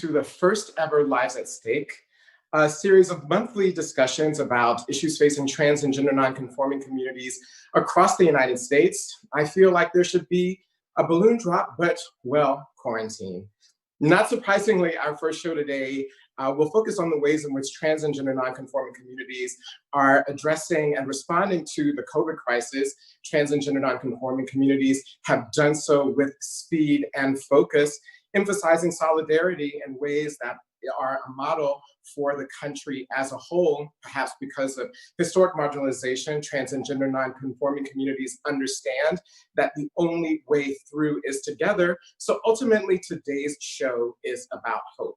to the first ever Lives at Stake, a series of monthly discussions about issues facing trans and gender nonconforming communities across the United States. I feel like there should be a balloon drop, but well, quarantine. Not surprisingly, our first show today will focus on the ways in which trans and gender nonconforming communities are addressing and responding to the COVID crisis. Trans and gender nonconforming communities have done so with speed and focus, emphasizing solidarity in ways that are a model for the country as a whole. Perhaps because of historic marginalization, trans and gender nonconforming communities understand that the only way through is together. So ultimately, today's show is about hope.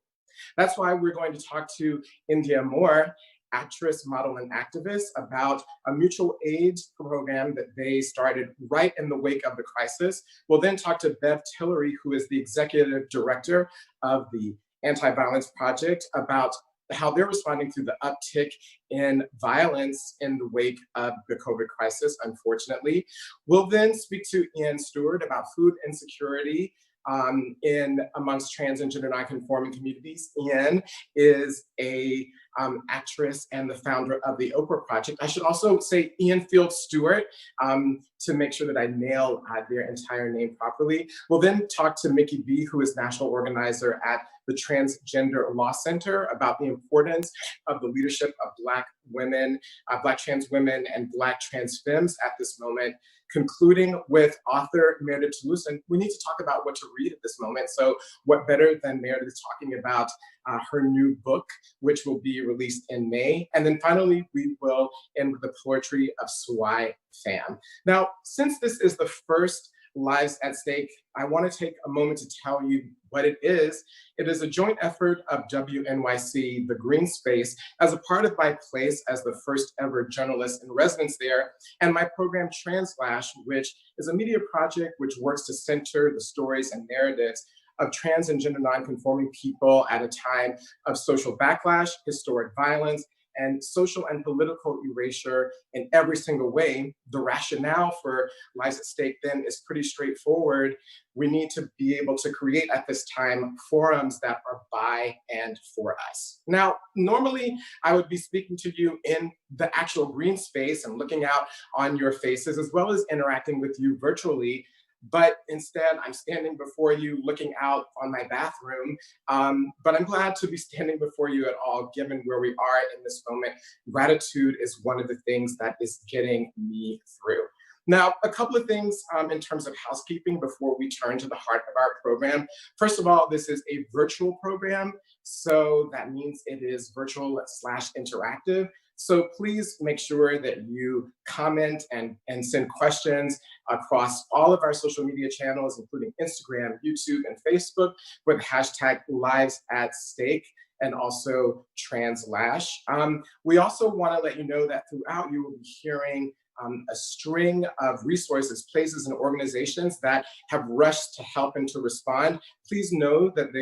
That's why we're going to talk to India Moore, actress, model, and activist, about a mutual aid program that they started right in the wake of the crisis. We'll then talk to Bev Tillery, who is the executive director of the Anti-Violence Project, about how they're responding to the uptick in violence in the wake of the COVID crisis, unfortunately. We'll then speak to Ian Stewart about food insecurity amongst trans and gender nonconforming communities. Ian is a actress and the founder of the Oprah Project. I should also say Ian Field Stewart to make sure that I nail their entire name properly. We'll then talk to Mickey B, who is national organizer at the Transgender Law Center, about the importance of the leadership of Black women, Black trans women, and Black trans femmes at this moment. Concluding with author Meredith Toulouse, and we need to talk about what to read at this moment. So what better than Meredith talking about her new book, which will be released in May. And then finally, we will end with the poetry of Swai Pham. Now, since this is the first Lives at Stake, I want to take a moment to tell you what it is. It is a joint effort of WNYC, the Greene Space, as a part of my place as the first ever journalist in residence there, and my program Translash, which is a media project which works to center the stories and narratives of trans and gender nonconforming people at a time of social backlash, historic violence, and social and political erasure in every single way. The rationale for Lives at Stake then is pretty straightforward. We need to be able to create at this time forums that are by and for us. Now, normally I would be speaking to you in the actual Greene Space and looking out on your faces, as well as interacting with you virtually. But instead, I'm standing before you looking out on my bathroom. But I'm glad to be standing before you at all, given where we are in this moment. Gratitude is one of the things that is getting me through. Now, a couple of things in terms of housekeeping before we turn to the heart of our program. First of all, this is a virtual program, so that means it is virtual/interactive. So please make sure that you comment and send questions across all of our social media channels, including Instagram, YouTube, and Facebook, with hashtag Lives at Stake and also Translash. We also want to let you know that throughout you will be hearing a string of resources, places, and organizations that have rushed to help and to respond. Please know that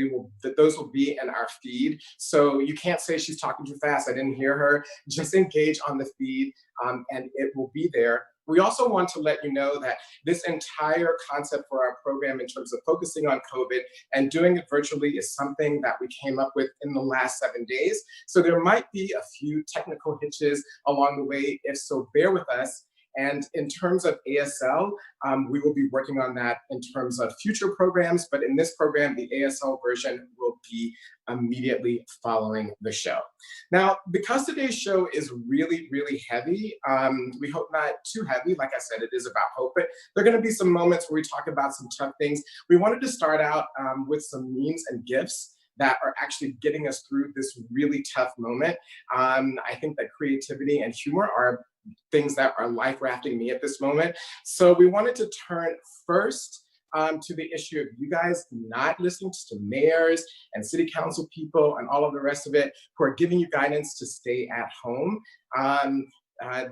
those will be in our feed. So you can't say she's talking too fast, I didn't hear her. Just engage on the feed and it will be there. We also want to let you know that this entire concept for our program in terms of focusing on COVID and doing it virtually is something that we came up with in the last 7 days. So there might be a few technical hitches along the way. If so, bear with us. And in terms of ASL, we will be working on that in terms of future programs, but in this program, the ASL version will be immediately following the show. Now, because today's show is really, really heavy, we hope not too heavy. Like I said, it is about hope, but there are gonna be some moments where we talk about some tough things. We wanted to start out with some memes and GIFs that are actually getting us through this really tough moment. I think that creativity and humor are things that are life rafting me at this moment. So we wanted to turn first to the issue of you guys not listening to mayors and city council people and all of the rest of it who are giving you guidance to stay at home.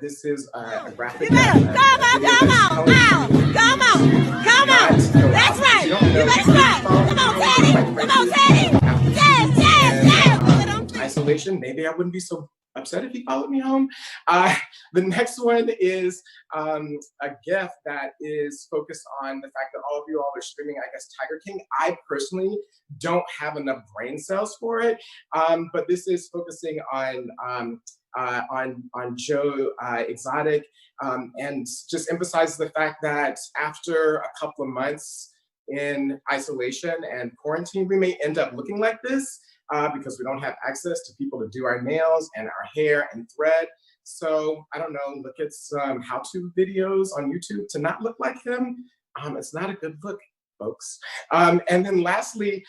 This is a graphic. Come on! That's right! You better stop! Come on, Teddy! Come on, Teddy! Yes! Isolation, maybe I wouldn't be so upset if he followed me home. The next one is a GIF that is focused on the fact that all of you all are streaming, I guess, Tiger King. I personally don't have enough brain cells for it, but this is focusing on Joe Exotic, and just emphasizes the fact that after a couple of months in isolation and quarantine, we may end up looking like this because we don't have access to people to do our nails and our hair and thread. So I don't know, look at some how-to videos on YouTube to not look like him. It's not a good look, folks. And then lastly,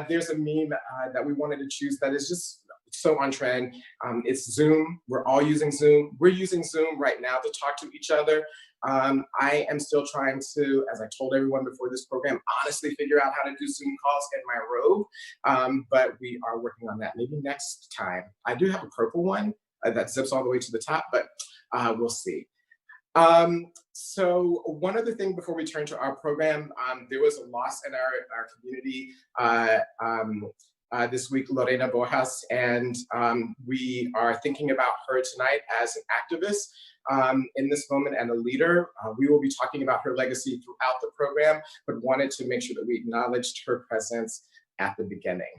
there's a meme that we wanted to choose that is just so on trend. It's Zoom. We're all using Zoom. We're using Zoom right now to talk to each other. I am still trying to, as I told everyone before this program, honestly figure out how to do Zoom calls in my robe, but we are working on that. Maybe next time. I do have a purple one that zips all the way to the top, but we'll see. So one other thing before we turn to our program, there was a loss in our community this week, Lorena Borjas, and we are thinking about her tonight as an activist in this moment and a leader. We will be talking about her legacy throughout the program, but wanted to make sure that we acknowledged her presence at the beginning.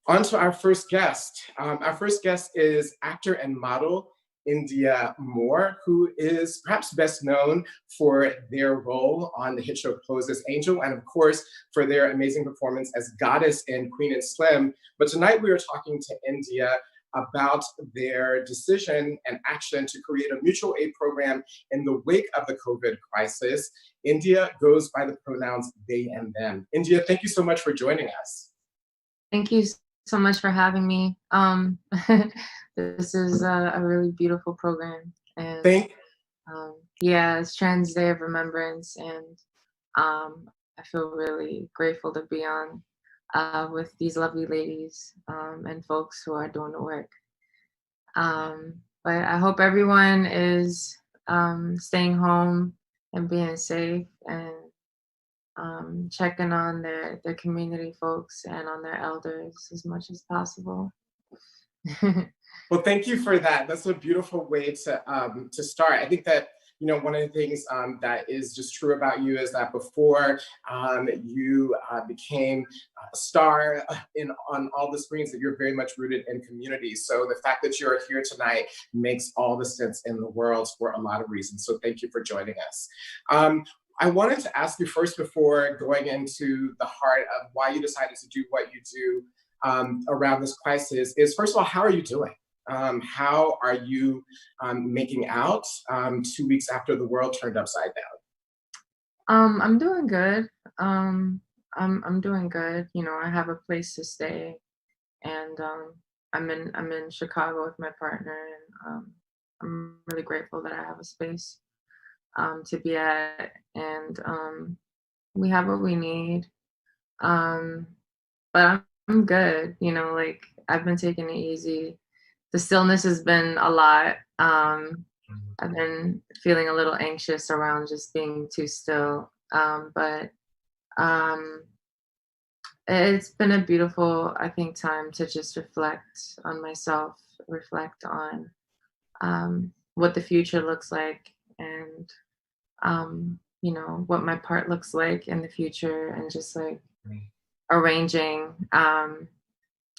On to our first guest. Our first guest is actor and model India Moore, who is perhaps best known for their role on the hit show Closes Angel, and of course for their amazing performance as Goddess in Queen and Slim. But tonight we are talking to India about their decision and action to create a mutual aid program in the wake of the COVID crisis. India goes by the pronouns they and them. India, thank you so much for joining us. Thank you so much for having me. This is a really beautiful program, and yeah, it's Trans Day of Remembrance, and I feel really grateful to be on with these lovely ladies and folks who are doing the work. But I hope everyone is staying home and being safe and checking on their community folks and on their elders as much as possible. Well, thank you for that. That's a beautiful way to start. I think that, you know, one of the things that is just true about you is that before you became a star on all the screens, that you're very much rooted in community. So the fact that you're here tonight makes all the sense in the world for a lot of reasons. So thank you for joining us. I wanted to ask you first, before going into the heart of why you decided to do what you do around this crisis, is first of all, how are you doing? How are you making out 2 weeks after the world turned upside down? I'm doing good. I'm doing good. You know, I have a place to stay, and I'm in Chicago with my partner, and I'm really grateful that I have a space to be at, and we have what we need. But I'm good. You know, like, I've been taking it easy. The stillness has been a lot. I've been feeling a little anxious around just being too still. But it's been a beautiful, I think, time to just reflect on myself, reflect on what the future looks like, and you know, what my part looks like in the future, and just like arranging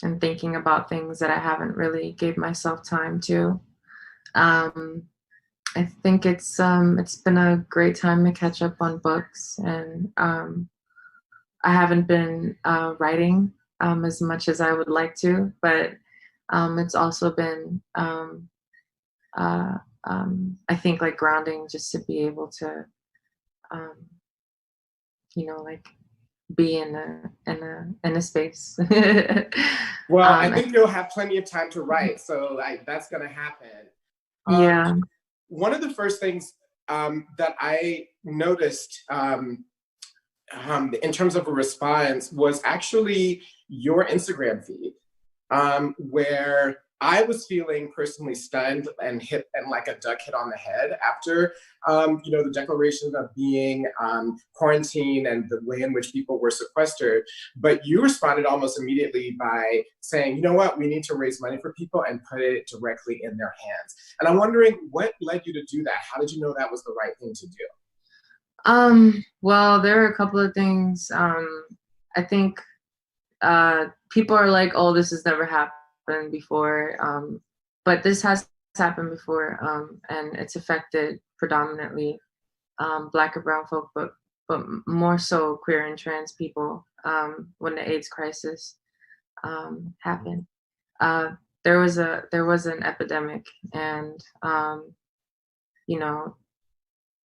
and thinking about things that I haven't really gave myself time to. I think it's been a great time to catch up on books, and I haven't been writing as much as I would like to, but it's also been I think, like, grounding, just to be able to you know, like, be in a space. Well, I think you'll have plenty of time to write, so like that's gonna happen. Yeah. One of the first things that I noticed in terms of a response was actually your Instagram feed, where I was feeling personally stunned and hit and like a duck hit on the head after, the declaration of being quarantined and the way in which people were sequestered. But you responded almost immediately by saying, you know what, we need to raise money for people and put it directly in their hands. And I'm wondering what led you to do that? How did you know that was the right thing to do? Well, there are a couple of things. I think people are like, oh, this has never happened before. But this has happened before, and it's affected predominantly Black and brown folk, but more so queer and trans people. When the AIDS crisis happened, there was an epidemic, and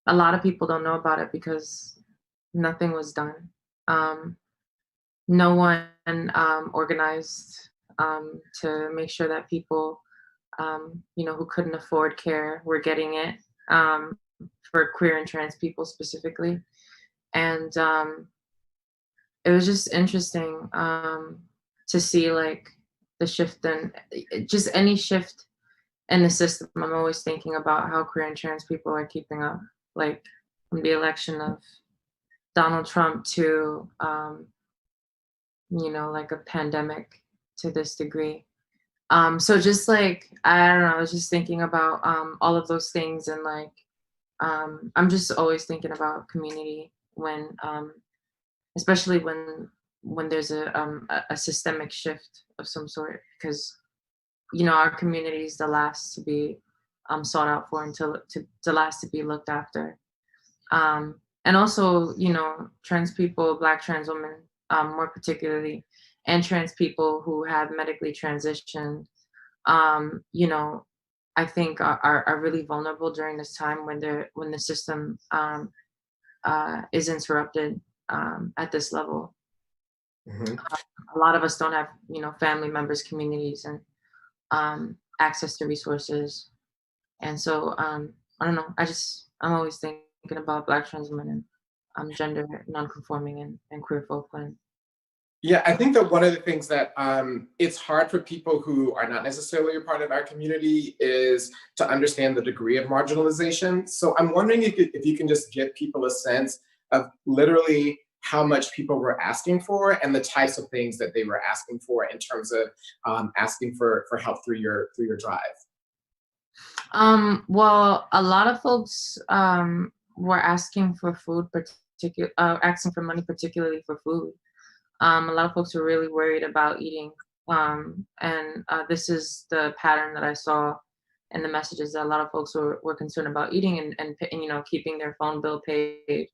a lot of people don't know about it because nothing was done. No one organized to make sure that people, who couldn't afford care were getting it, for queer and trans people specifically. And it was just interesting to see like the shift in just any shift in the system. I'm always thinking about how queer and trans people are keeping up, like from the election of Donald Trump to like a pandemic to this degree. So just like, I don't know, I was just thinking about all of those things, and like, I'm just always thinking about community when, especially when there's a systemic shift of some sort, because, our community is the last to be sought out for, until the last to be looked after. And also, trans people, Black trans women, more particularly, and trans people who have medically transitioned, I think are really vulnerable during this time when the system is interrupted at this level. Mm-hmm. A lot of us don't have, family members, communities, and access to resources. And so, I don't know, I'm always thinking about Black trans women and gender nonconforming and queer folk. Yeah, I think that one of the things that it's hard for people who are not necessarily a part of our community is to understand the degree of marginalization. So I'm wondering if you can just give people a sense of literally how much people were asking for and the types of things that they were asking for in terms of asking for help through your drive. Well, a lot of folks were asking for food, asking for money, particularly for food. A lot of folks were really worried about eating. And this is the pattern that I saw in the messages, that a lot of folks were concerned about eating and keeping their phone bill paid.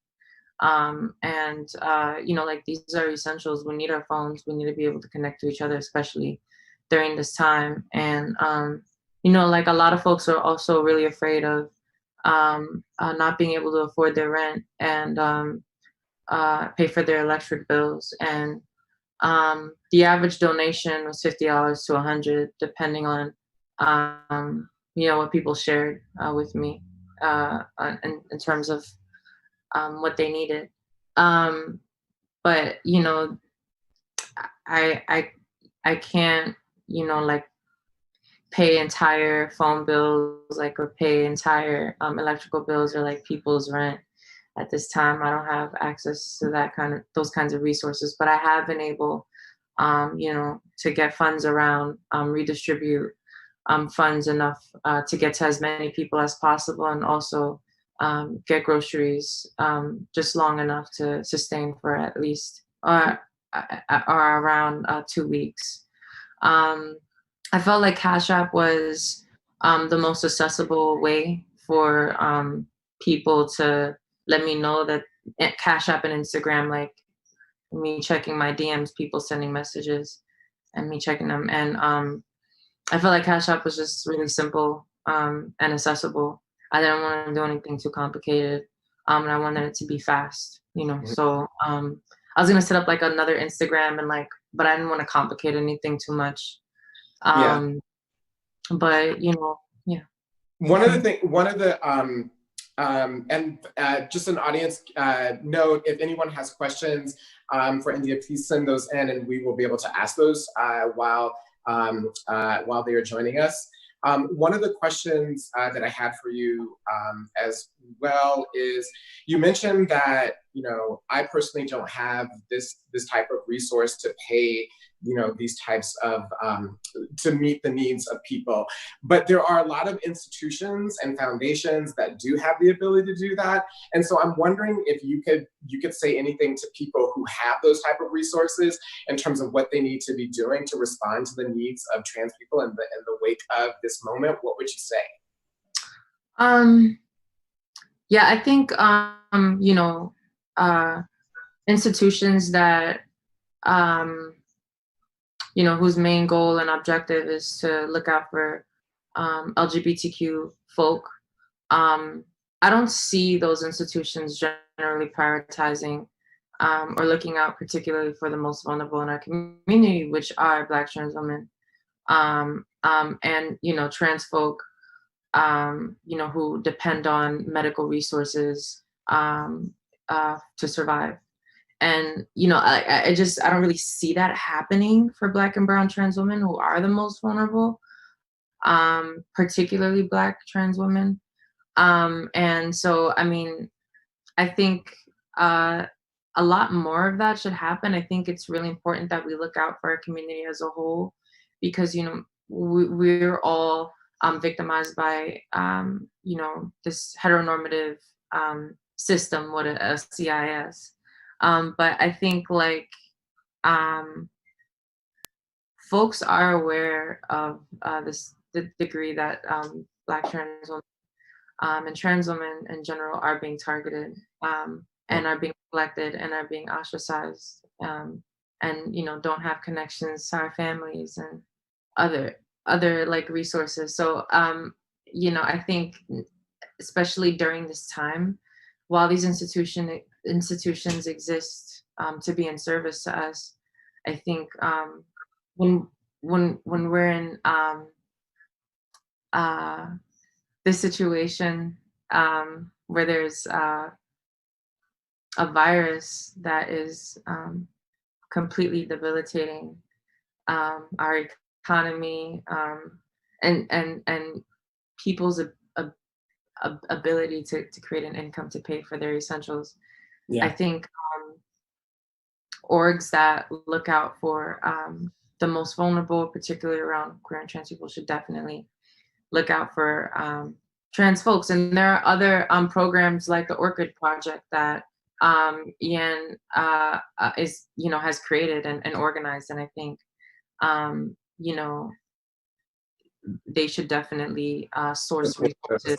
Like, these are essentials. We need our phones. We need to be able to connect to each other, especially during this time. And, like, a lot of folks are also really afraid of not being able to afford their rent and pay for their electric bills. And the average donation was $50 to $100, depending on what people shared with me in terms of what they needed. But I can't like pay entire phone bills, like, or pay entire electrical bills, or like people's rent. At this time, I don't have access to those kinds of resources, but I have been able, to get funds around, redistribute funds enough to get to as many people as possible, and also get groceries just long enough to sustain for at least or around 2 weeks. I felt like Cash App was the most accessible way for people to let me know that Cash App and Instagram, like me checking my DMs, people sending messages and me checking them. And I felt like Cash App was just really simple and accessible. I didn't want to do anything too complicated. And I wanted it to be fast, So I was going to set up like another Instagram but I didn't want to complicate anything too much. But yeah. One of the just an audience note, if anyone has questions for India, please send those in and we will be able to ask those while while they are joining us. One of the questions that I had for you as well is, you mentioned that, you know, I personally don't have this type of resource to pay, you know, these types of, to meet the needs of people. But there are a lot of institutions and foundations that do have the ability to do that. And so I'm wondering if you could say anything to people who have those type of resources in terms of what they need to be doing to respond to the needs of trans people in the wake of this moment. What would you say? Yeah, I think, you know, institutions that, you know, whose main goal and objective is to look out for LGBTQ folk. I don't see those institutions generally prioritizing or looking out particularly for the most vulnerable in our community, which are Black trans women, and, you know, trans folk, you know, who depend on medical resources to survive. And, you know, I don't really see that happening for Black and brown trans women who are the most vulnerable, particularly Black trans women. And so, I mean, I think a lot more of that should happen. I think it's really important that we look out for our community as a whole, because, you know, we're all victimized by, you know, this heteronormative system, what a CIS. But I think, like, folks are aware of the degree that Black trans women and trans women in general are being targeted, and are being neglected and are being ostracized, and, you know, don't have connections to our families and other like resources. So, you know, I think especially during this time, while these institutions exist to be in service to us, I think when we're in this situation where there's a virus that is completely debilitating our economy, and people's ability to create an income to pay for their essentials. Yeah. I think orgs that look out for the most vulnerable, particularly around queer and trans people, should definitely look out for trans folks. And there are other programs like the Orchid Project that Ian is, you know, has created and organized. And I think, you know, they should definitely source resources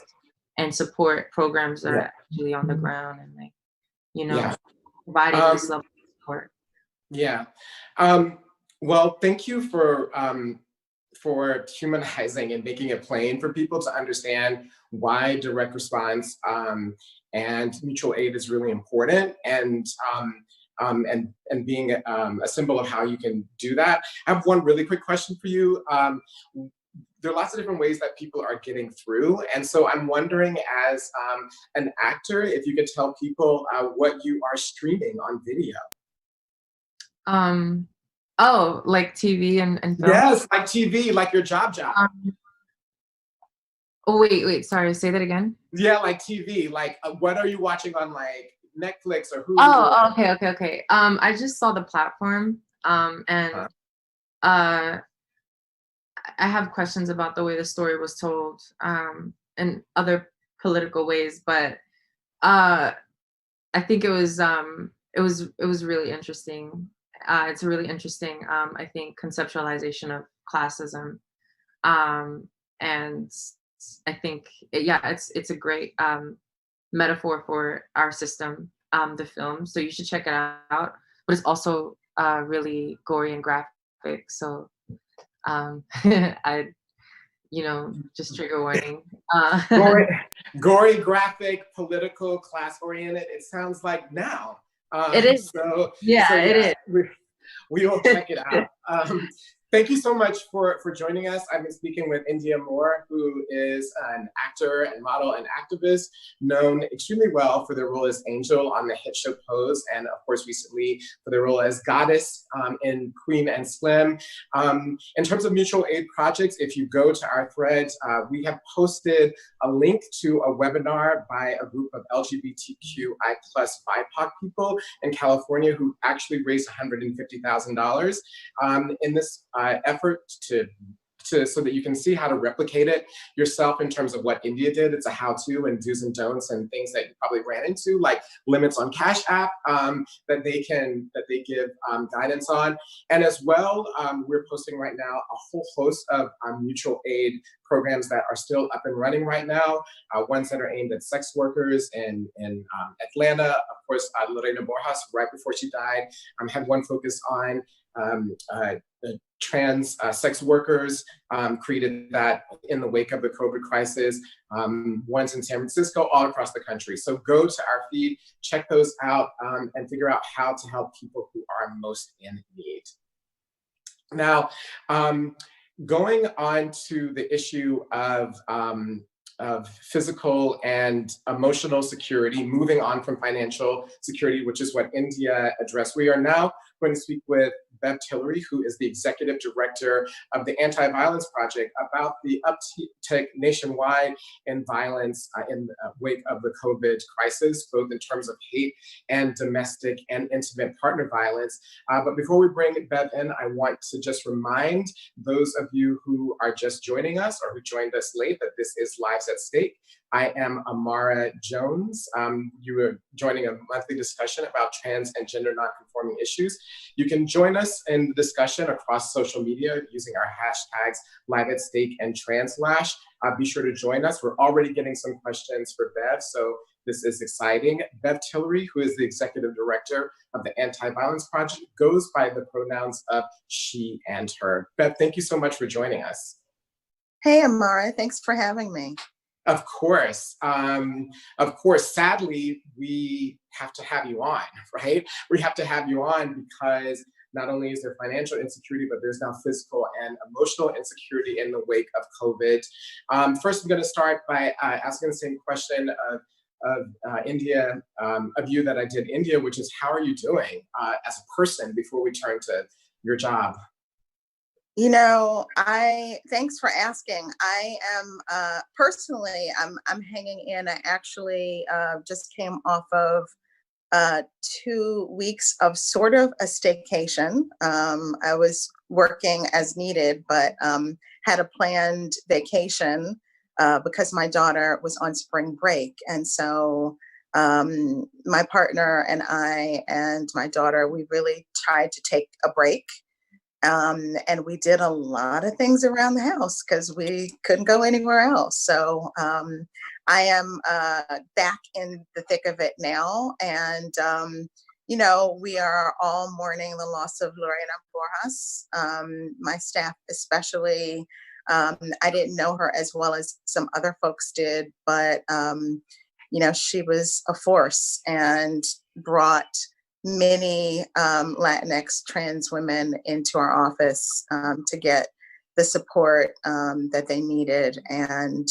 and support programs that are actually on the ground and, like, you know, providing this level of support. Yeah. Well, thank you for humanizing and making it plain for people to understand why direct response and mutual aid is really important, and being a symbol of how you can do that. I have one really quick question for you. There are lots of different ways that people are getting through. And so I'm wondering, as an actor, if you could tell people what you are streaming on video. Oh, like TV and film? Yes, like TV, like your job. Oh, wait, sorry, say that again? Yeah, like TV, like what are you watching on, like, Netflix or Hulu? Oh, okay. I just saw the platform, and I have questions about the way the story was told, and other political ways, but I think it was really interesting. It's a really interesting, I think, conceptualization of classism, and I think it's a great metaphor for our system, the film. So you should check it out. But it's also really gory and graphic. So I, you know, just trigger warning. Gory, graphic, political, class-oriented. It sounds like now. It is. So, yeah, it is. We will check it out. Thank you so much for joining us. I've been speaking with India Moore, who is an actor and model and activist known extremely well for their role as Angel on the hit show Pose, and of course recently for their role as Goddess in Queen and Slim. In terms of mutual aid projects, if you go to our thread, we have posted a link to a webinar by a group of LGBTQI plus BIPOC people in California who actually raised $150,000 in this effort so that you can see how to replicate it yourself in terms of what India did. It's a how-to and do's and don'ts and things that you probably ran into, like limits on Cash App that they give guidance on. And as well, we're posting right now a whole host of mutual aid programs that are still up and running right now. Ones that are aimed at sex workers in Atlanta. Of course, Lorena Borjas, right before she died, had one focus on the trans sex workers, created that in the wake of the COVID crisis, ones in San Francisco, all across the country. So go to our feed, check those out, and figure out how to help people who are most in need. Now, going on to the issue of physical and emotional security, moving on from financial security, which is what India addressed. We are now going to speak with Bev Tillery, who is the executive director of the Anti-Violence Project, about the uptick nationwide in violence in the wake of the COVID crisis, both in terms of hate and domestic and intimate partner violence. But before we bring Bev in, I want to just remind those of you who are just joining us or who joined us late that this is Lives at Stake. I am Amara Jones. You are joining a monthly discussion about trans and gender nonconforming issues. You can join us in the discussion across social media using our hashtags Live at Stake and Translash. Be sure to join us. We're already getting some questions for Bev, so this is exciting. Bev Tillery, who is the executive director of the Anti-Violence Project, goes by the pronouns of she and her. Bev, thank you so much for joining us. Hey, Amara, thanks for having me. Of course. Sadly, we have to have you on, right? We have to have you on because not only is there financial insecurity, but there's now physical and emotional insecurity in the wake of COVID. First, I'm going to start by asking the same question of India, of you that I did India, which is how are you doing as a person before we turn to your job? You know, thanks for asking. I am personally, I'm hanging in. I actually just came off of 2 weeks of sort of a staycation. I was working as needed, but had a planned vacation because my daughter was on spring break. And so my partner and I and my daughter, we really tried to take a break. And we did a lot of things around the house because we couldn't go anywhere else. So I am back in the thick of it now. And, you know, we are all mourning the loss of Lorena Borjas, my staff especially. I didn't know her as well as some other folks did, but, you know, she was a force and brought many Latinx trans women into our office to get the support that they needed. And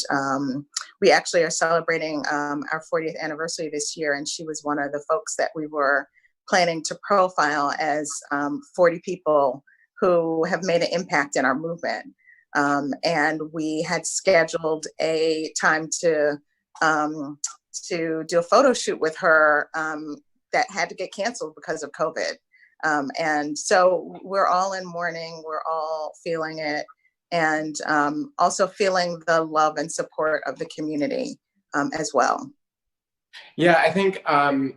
we actually are celebrating our 40th anniversary this year. And she was one of the folks that we were planning to profile as 40 people who have made an impact in our movement. And we had scheduled a time to do a photo shoot with her that had to get canceled because of COVID. And so we're all in mourning, we're all feeling it, and also feeling the love and support of the community as well. Yeah, I think,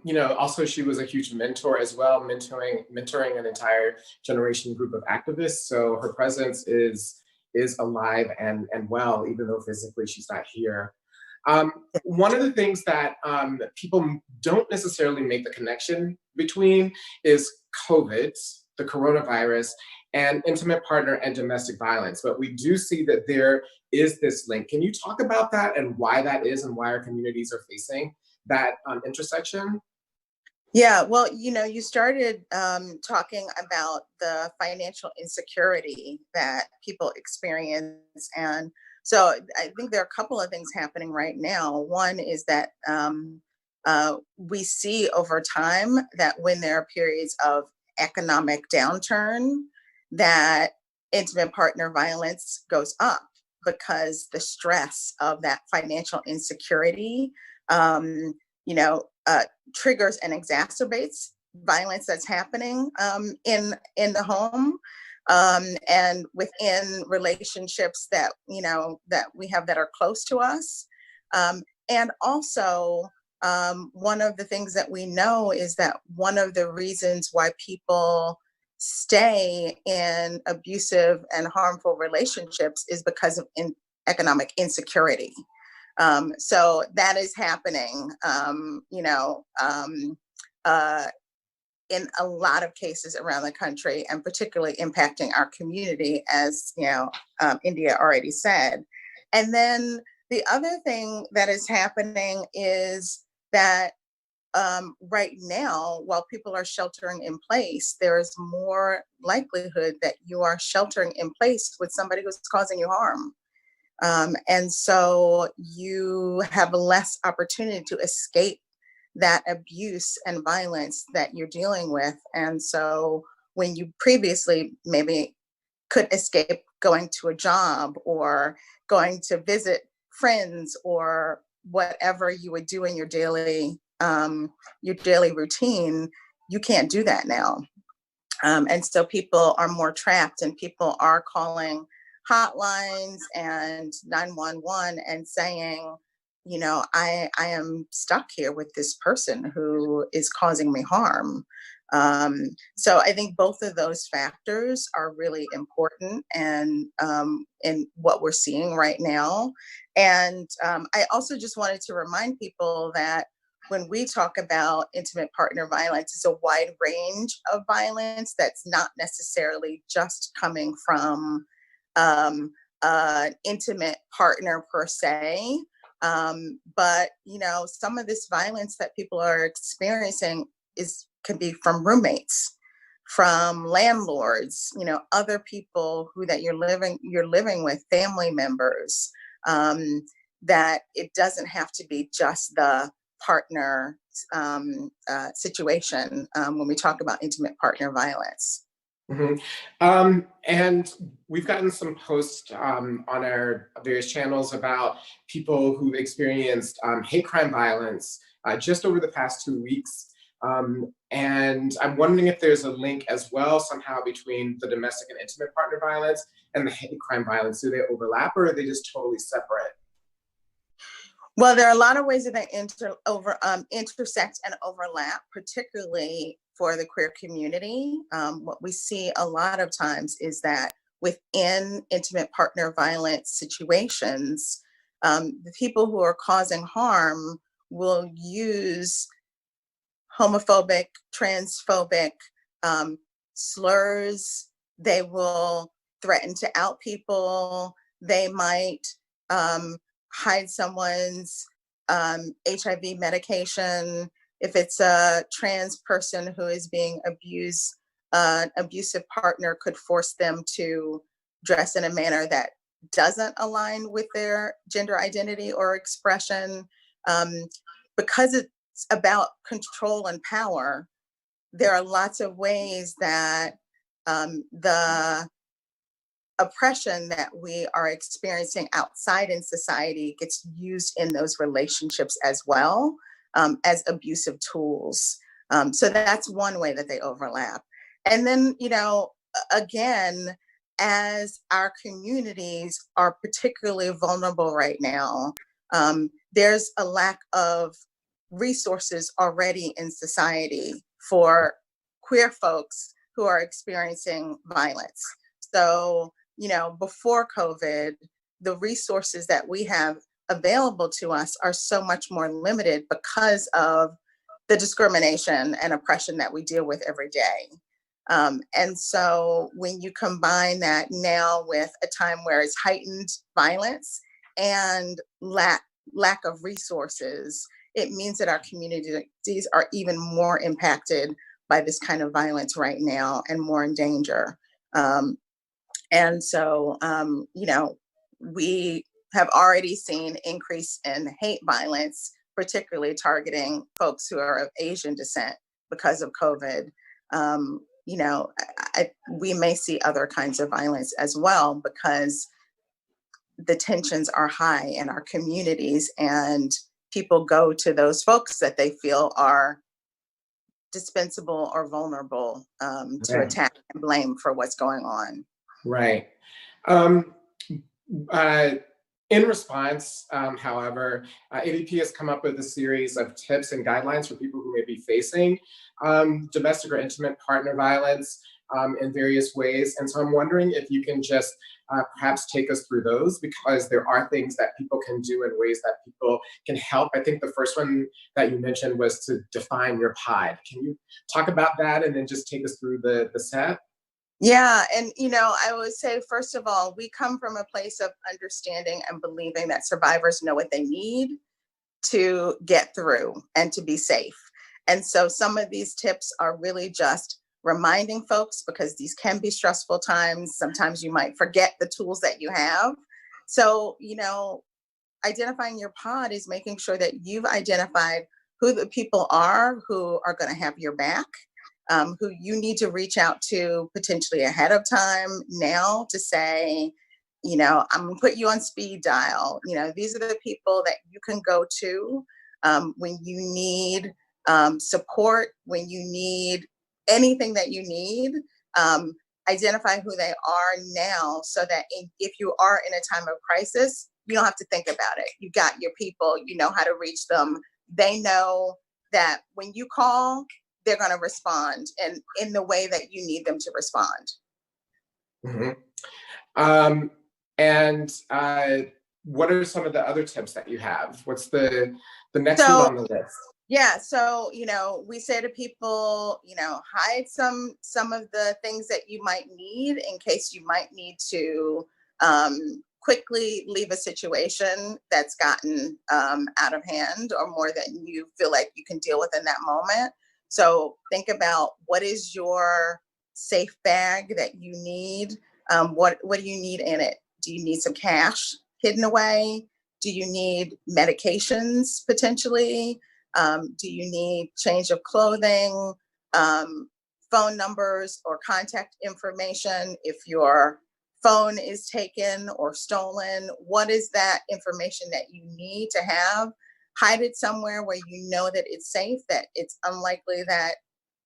you know, also she was a huge mentor as well, mentoring an entire generation group of activists. So her presence is alive and well, even though physically she's not here. One of the things that people don't necessarily make the connection between is COVID, the coronavirus, and intimate partner and domestic violence. But we do see that there is this link. Can you talk about that and why that is and why our communities are facing that intersection? Yeah, well, you started talking about the financial insecurity that people experience. And so I think there are a couple of things happening right now. One is that we see over time that when there are periods of economic downturn, that intimate partner violence goes up because the stress of that financial insecurity, um, you know, triggers and exacerbates violence that's happening in the home, and within relationships that that we have that are close to us, and also one of the things that we know is that one of the reasons why people stay in abusive and harmful relationships is because of economic insecurity. So that is happening, uh, in a lot of cases around the country, and particularly impacting our community, as India already said. And then the other thing that is happening is that right now, while people are sheltering in place, there is more likelihood that you are sheltering in place with somebody who's causing you harm. And so you have less opportunity to escape that abuse and violence that you're dealing with. And so when you previously maybe could escape going to a job or going to visit friends or whatever you would do in your daily routine, you can't do that now. And so people are more trapped, and people are calling hotlines and 911 and saying, I am stuck here with this person who is causing me harm. So I think both of those factors are really important, and in what we're seeing right now. And I also just wanted to remind people that when we talk about intimate partner violence, it's a wide range of violence that's not necessarily just coming from an intimate partner per se. But some of this violence that people are experiencing can be from roommates, from landlords, other people that you're living with, family members. That it doesn't have to be just the partner situation when we talk about intimate partner violence. Mm-hmm. And we've gotten some posts on our various channels about people who've experienced hate crime violence just over the past 2 weeks. And I'm wondering if there's a link as well somehow between the domestic and intimate partner violence and the hate crime violence. Do they overlap, or are they just totally separate? Well, there are a lot of ways that they intersect and overlap, particularly for the queer community. What we see a lot of times is that within intimate partner violence situations, the people who are causing harm will use homophobic, transphobic slurs. They will threaten to out people. They might hide someone's HIV medication. If it's a trans person who is being abused, an abusive partner could force them to dress in a manner that doesn't align with their gender identity or expression. Because it's about control and power, there are lots of ways that the oppression that we are experiencing outside in society gets used in those relationships as well, as abusive tools. So that's one way that they overlap. And then, again, as our communities are particularly vulnerable right now, there's a lack of resources already in society for queer folks who are experiencing violence. So, before COVID, the resources that we have available to us are so much more limited because of the discrimination and oppression that we deal with every day. And so when you combine that now with a time where it's heightened violence and lack of resources, it means that our communities are even more impacted by this kind of violence right now and more in danger. And so, we have already seen increase in hate violence, particularly targeting folks who are of Asian descent because of COVID. We may see other kinds of violence as well because the tensions are high in our communities and people go to those folks that they feel are dispensable or vulnerable to attack and blame for what's going on. Right. In response, however, AVP has come up with a series of tips and guidelines for people who may be facing domestic or intimate partner violence in various ways. And so I'm wondering if you can just perhaps take us through those, because there are things that people can do in ways that people can help. I think the first one that you mentioned was to define your pod. Can you talk about that and then just take us through the set? Yeah. And, I would say, first of all, we come from a place of understanding and believing that survivors know what they need to get through and to be safe. And so some of these tips are really just reminding folks, because these can be stressful times. Sometimes you might forget the tools that you have. So, identifying your pod is making sure that you've identified who the people are who are going to have your back. Who you need to reach out to potentially ahead of time now to say, I'm going to put you on speed dial. These are the people that you can go to when you need support, when you need anything that you need. Identify who they are now so that if you are in a time of crisis, you don't have to think about it. You got your people, you know how to reach them. They know that when you call, they're going to respond and in the way that you need them to respond. Mm-hmm. What are some of the other tips that you have? What's the next one on the list? Yeah, so we say to people, hide some of the things that you might need in case you might need to quickly leave a situation that's gotten out of hand or more than you feel like you can deal with in that moment. So think about, what is your safe bag that you need? What do you need in it? Do you need some cash hidden away? Do you need medications potentially? Do you need change of clothing, phone numbers or contact information? If your phone is taken or stolen, what is that information that you need to have? Hide it somewhere where you know that it's safe, that it's unlikely that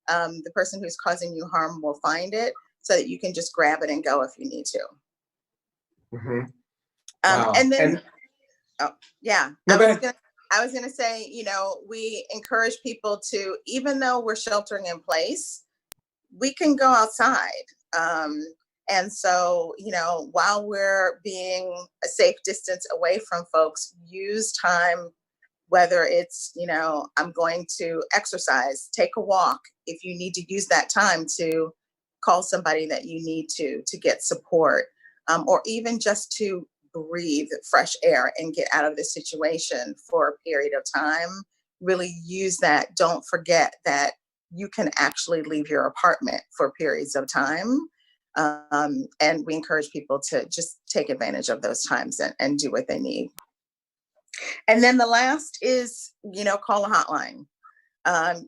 the person who's causing you harm will find it, so that you can just grab it and go if you need to. Mm-hmm. Wow. And then, No, I was going to say, we encourage people to, even though we're sheltering in place, we can go outside. And so, while we're being a safe distance away from folks, use time, whether it's, I'm going to exercise, take a walk. If you need to use that time to call somebody that you need to get support, or even just to breathe fresh air and get out of the situation for a period of time, really use that. Don't forget that you can actually leave your apartment for periods of time. And we encourage people to just take advantage of those times and do what they need. And then the last is, call a hotline.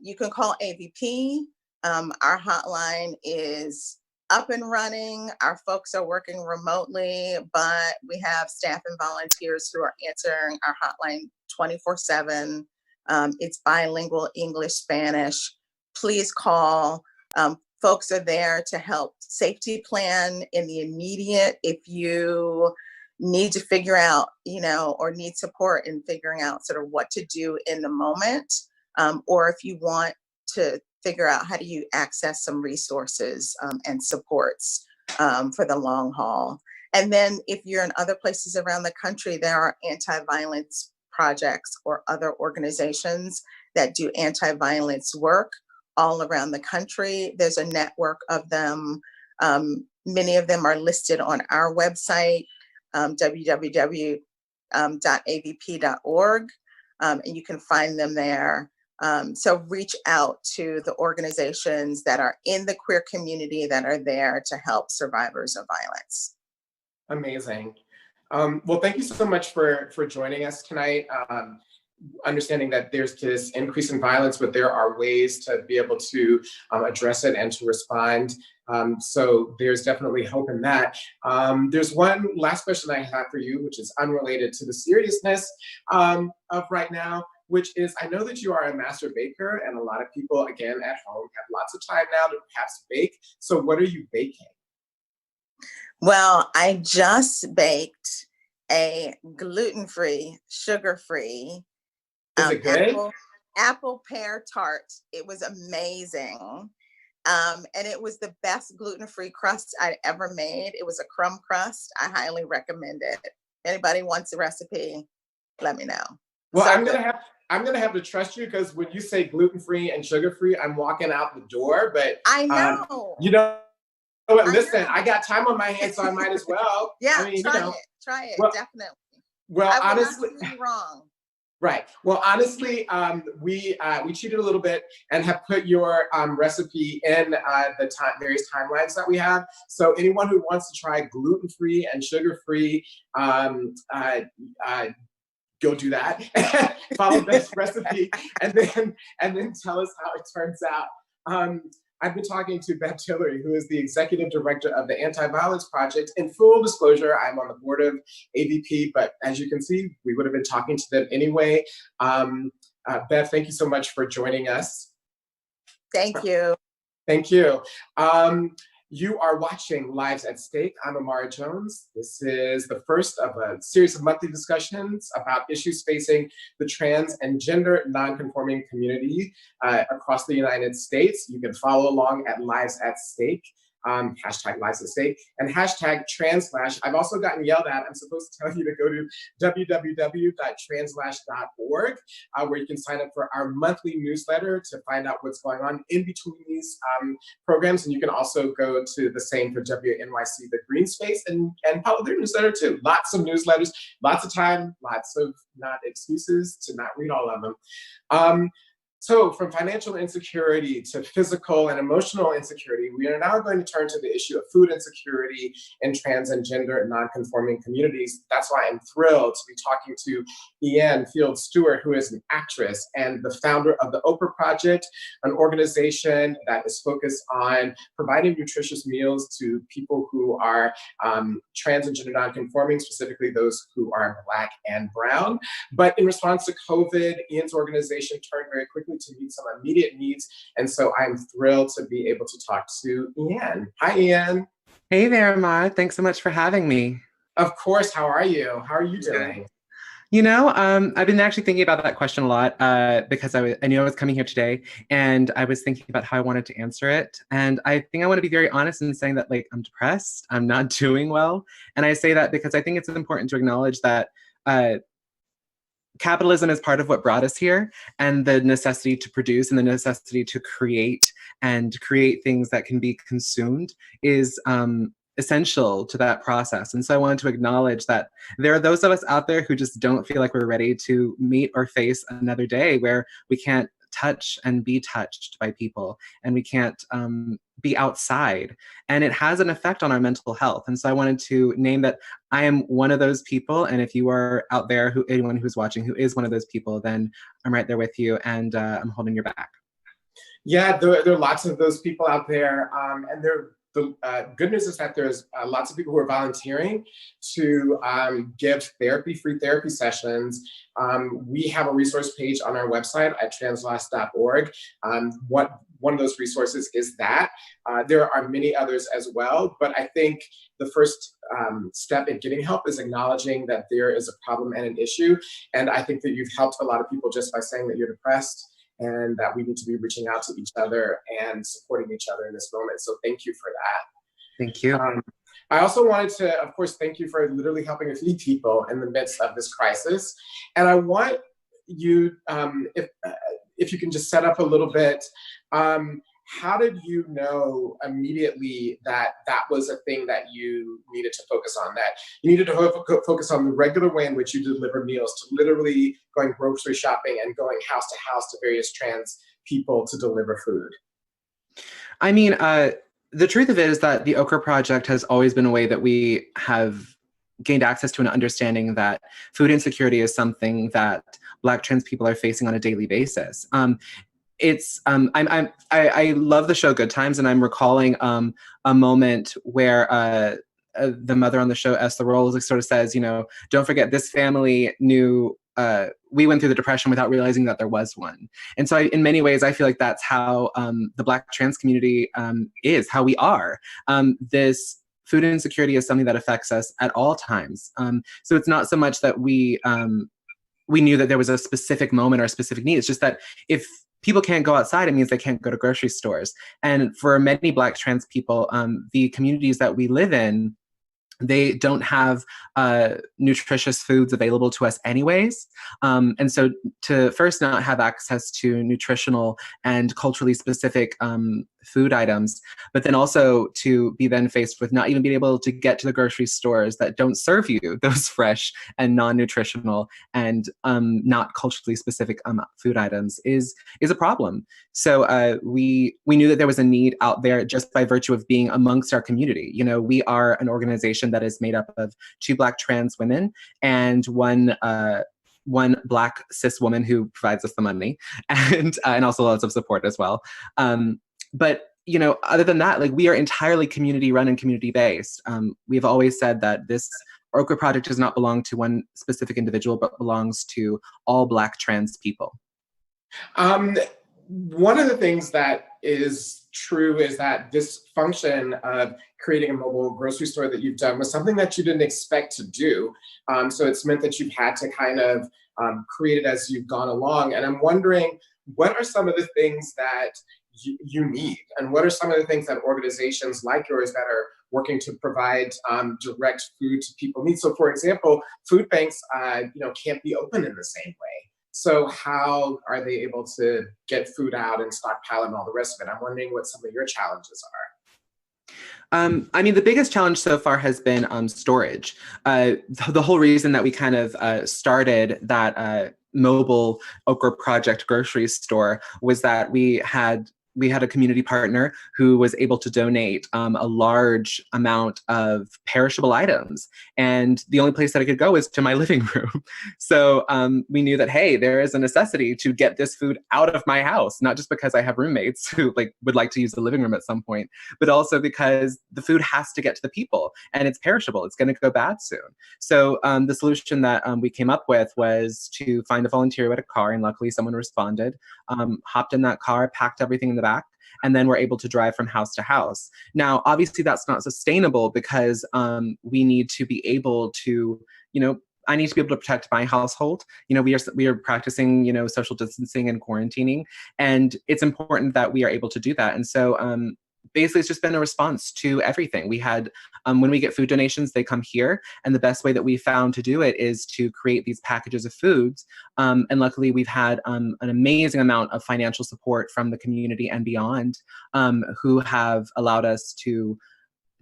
You can call AVP. Our hotline is up and running. Our folks are working remotely, but we have staff and volunteers who are answering our hotline 24/7. It's bilingual, English, Spanish. Please call. Folks are there to help safety plan in the immediate. If you need to figure out, or need support in figuring out sort of what to do in the moment, or if you want to figure out how do you access some resources and supports for the long haul. And then if you're in other places around the country, there are anti-violence projects or other organizations that do anti-violence work all around the country. There's a network of them. Many of them are listed on our website, www.avp.org. and you can find them there. So reach out to the organizations that are in the queer community that are there to help survivors of violence. Amazing. Well, thank you so much for joining us tonight. Understanding that there's this increase in violence, but there are ways to be able to address it and to respond. So there's definitely hope in that. There's one last question I have for you, which is unrelated to the seriousness of right now, which is, I know that you are a master baker, and a lot of people, again, at home have lots of time now to perhaps bake. So what are you baking? Well, I just baked a gluten-free, sugar-free Is it good? apple pear tart. It was amazing. And it was the best gluten-free crust I'd ever made. It was a crumb crust. I highly recommend it. Anybody wants a recipe, let me know. Well, So I'm gonna have to trust you, because when you say gluten-free and sugar-free, I'm walking out the door. But I know. you know, listen, know. I got time on my hands, so I might as well. Yeah, I mean, try it, well, definitely. Well, I will honestly, not do you wrong. Right. Well, honestly, we cheated a little bit and have put your recipe in the various timelines that we have. So anyone who wants to try gluten-free and sugar-free, go do that. Follow this recipe, and then tell us how it turns out. I've been talking to Beth Tillery, who is the executive director of the Anti-Violence Project. In full disclosure, I'm on the board of AVP, but as you can see, we would have been talking to them anyway. Beth, thank you so much for joining us. Thank you. Thank you. You are watching Lives at Stake. I'm Amara Jones. This is the first of a series of monthly discussions about issues facing the trans and gender nonconforming community across the United States. You can follow along at Lives at Stake. Hashtag Lives at Stake, and hashtag Translash. I've also gotten yelled at. I'm supposed to tell you to go to www.translash.org, where you can sign up for our monthly newsletter to find out what's going on in between these programs. And you can also go to the same for WNYC, the Greene Space, and follow their newsletter too. Lots of newsletters, lots of time, lots of not excuses to not read all of them. So from financial insecurity to physical and emotional insecurity, we are now going to turn to the issue of food insecurity in trans and gender and nonconforming communities. That's why I'm thrilled to be talking to Ian Field Stewart, who is an actress and the founder of the Oprah Project, an organization that is focused on providing nutritious meals to people who are trans and gender nonconforming, specifically those who are Black and Brown. But in response to COVID, Ian's organization turned very quickly to meet some immediate needs. And so I'm thrilled to be able to talk to Ian. Hi, Ian. Hey there, Ma. Thanks so much for having me. Of course. How are you? How are you doing? You know, I've been actually thinking about that question a lot because I knew I was coming here today, and I was thinking about how I wanted to answer it. And I think I want to be very honest in saying that, like, I'm depressed, I'm not doing well. And I say that because I think it's important to acknowledge that capitalism is part of what brought us here, and the necessity to produce and the necessity to create and create things that can be consumed is essential to that process. And so I wanted to acknowledge that there are those of us out there who just don't feel like we're ready to meet or face another day where we can't touch and be touched by people, and we can't be outside. And it has an effect on our mental health. And so I wanted to name that I am one of those people. And if you are out there, anyone who's watching who is one of those people, then I'm right there with you, and I'm holding your back. Yeah, there are lots of those people out there. And the good news is that there's lots of people who are volunteering to give free therapy sessions. We have a resource page on our website at translash.org. One of those resources is that. There are many others as well, but I think the first step in getting help is acknowledging that there is a problem and an issue. And I think that you've helped a lot of people just by saying that you're depressed, and that we need to be reaching out to each other and supporting each other in this moment. So thank you for that. Thank you. I also wanted to, of course, thank you for literally helping to feed people in the midst of this crisis. And I want you, if you can just set up a little bit, how did you know immediately that that was a thing that you needed to focus on, that you needed to focus on the regular way in which you deliver meals, to literally going grocery shopping and going house to house to various trans people to deliver food? I mean, the truth of it is that the Okra Project has always been a way that we have gained access to an understanding that food insecurity is something that Black trans people are facing on a daily basis. I love the show Good Times, and I'm recalling a moment where the mother on the show, Esther Rolls, sort of says, you know, don't forget this family knew we went through the Depression without realizing that there was one. And so in many ways, I feel like that's how the Black trans community is, how we are. This food insecurity is something that affects us at all times. So it's not so much that we knew that there was a specific moment or a specific need. It's just that if people can't go outside, it means they can't go to grocery stores. And for many Black trans people, the communities that we live in, they don't have nutritious foods available to us anyways. And so to first not have access to nutritional and culturally specific food items, but then also to be then faced with not even being able to get to the grocery stores that don't serve you those fresh and non-nutritional and not culturally specific food items is a problem. So we knew that there was a need out there just by virtue of being amongst our community. You know, we are an organization that is made up of 2 Black trans women and one Black cis woman who provides us the money and also lots of support as well. But you know, other than that, like, we are entirely community run and community based. We've always said that this Okra Project does not belong to one specific individual, but belongs to all Black trans people. One of the things that is true is that this function of creating a mobile grocery store that you've done was something that you didn't expect to do. So it's meant that you've had to kind of create it as you've gone along. And I'm wondering, what are some of the things that you need? And what are some of the things that organizations like yours that are working to provide direct food to people need? So for example, food banks can't be open in the same way. So how are they able to get food out and stockpile and all the rest of it? I'm wondering what some of your challenges are. I mean, the biggest challenge so far has been storage. The whole reason that we kind of started that mobile Okra Project grocery store was that we had a community partner who was able to donate a large amount of perishable items. And the only place that I could go is to my living room. So we knew that, hey, there is a necessity to get this food out of my house, not just because I have roommates who would like to use the living room at some point, but also because the food has to get to the people and it's perishable. It's going to go bad soon. So the solution that we came up with was to find a volunteer who had a car, and luckily someone responded, hopped in that car, packed everything in the back, and then we're able to drive from house to house. Now, obviously that's not sustainable because we need to be able to, I need to be able to protect my household. We are practicing, social distancing and quarantining, and it's important that we are able to do that. And so basically it's just been a response to everything. We had, when we get food donations, they come here, and the best way that we found to do it is to create these packages of foods. And luckily we've had an amazing amount of financial support from the community and beyond, who have allowed us to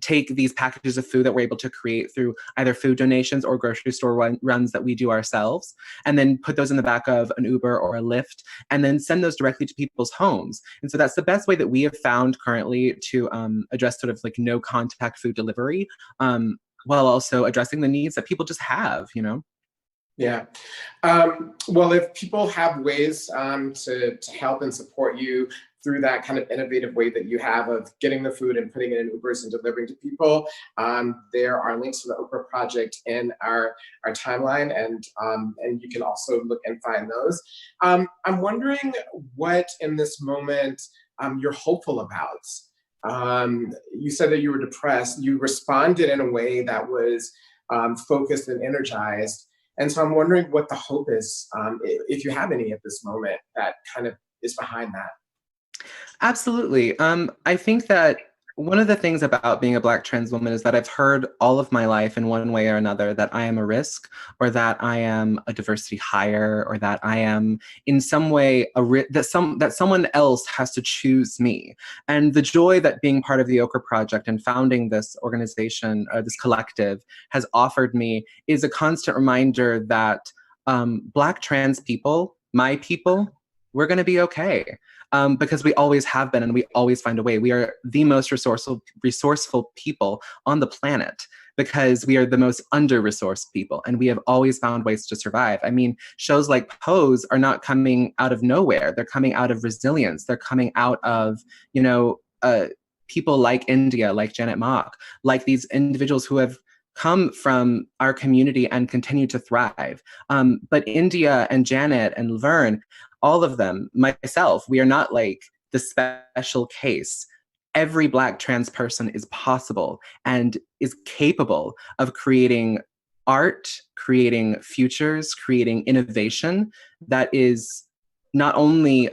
take these packages of food that we're able to create through either food donations or grocery store runs that we do ourselves, and then put those in the back of an Uber or a Lyft, and then send those directly to people's homes. And so that's the best way that we have found currently to address sort of no contact food delivery, while also addressing the needs that people just have, Yeah. Well, if people have ways to help and support you through that kind of innovative way that you have of getting the food and putting it in Ubers and delivering to people, there are links to the Okra Project in our timeline, and you can also look and find those. I'm wondering what in this moment you're hopeful about. You said that you were depressed. You responded in a way that was focused and energized. And so I'm wondering what the hope is, if you have any at this moment, that kind of is behind that. Absolutely. I think that One of the things about being a Black trans woman is that I've heard all of my life in one way or another that I am a risk, or that I am a diversity hire, or that I am in some way that someone else has to choose me. And the joy that being part of the Okra Project and founding this organization, or this collective, has offered me is a constant reminder that Black trans people, my people, we're going to be okay. Because we always have been and we always find a way. We are the most resourceful people on the planet because we are the most under-resourced people, and we have always found ways to survive. I mean, shows like Pose are not coming out of nowhere. They're coming out of resilience. They're coming out of, people like India, like Janet Mock, like these individuals who have come from our community and continue to thrive. But India and Janet and Laverne, all of them, myself, we are not like the special case. Every Black trans person is possible and is capable of creating art, creating futures, creating innovation that is not only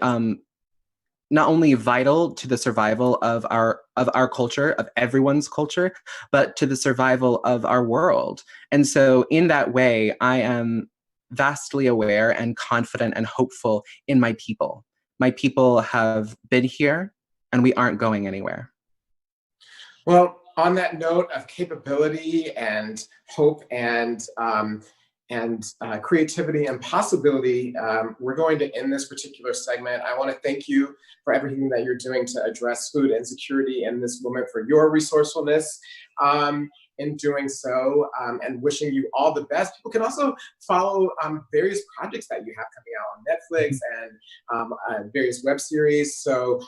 vital to the survival of our culture, of everyone's culture, but to the survival of our world. And so in that way, I am vastly aware and confident and hopeful in my people. My people have been here and we aren't going anywhere. Well, on that note of capability and hope and creativity and possibility, we're going to end this particular segment. I want to thank you for everything that you're doing to address food insecurity in this moment, for your resourcefulness in doing so, and wishing you all the best. People can also follow various projects that you have coming out on Netflix and various web series. So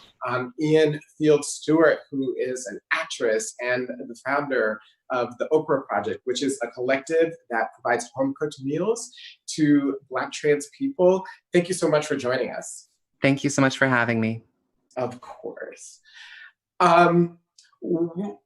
Ian Field Stewart, who is an actress and the founder of the Okra Project, which is a collective that provides home-cooked meals to Black trans people. Thank you so much for joining us. Thank you so much for having me. Of course.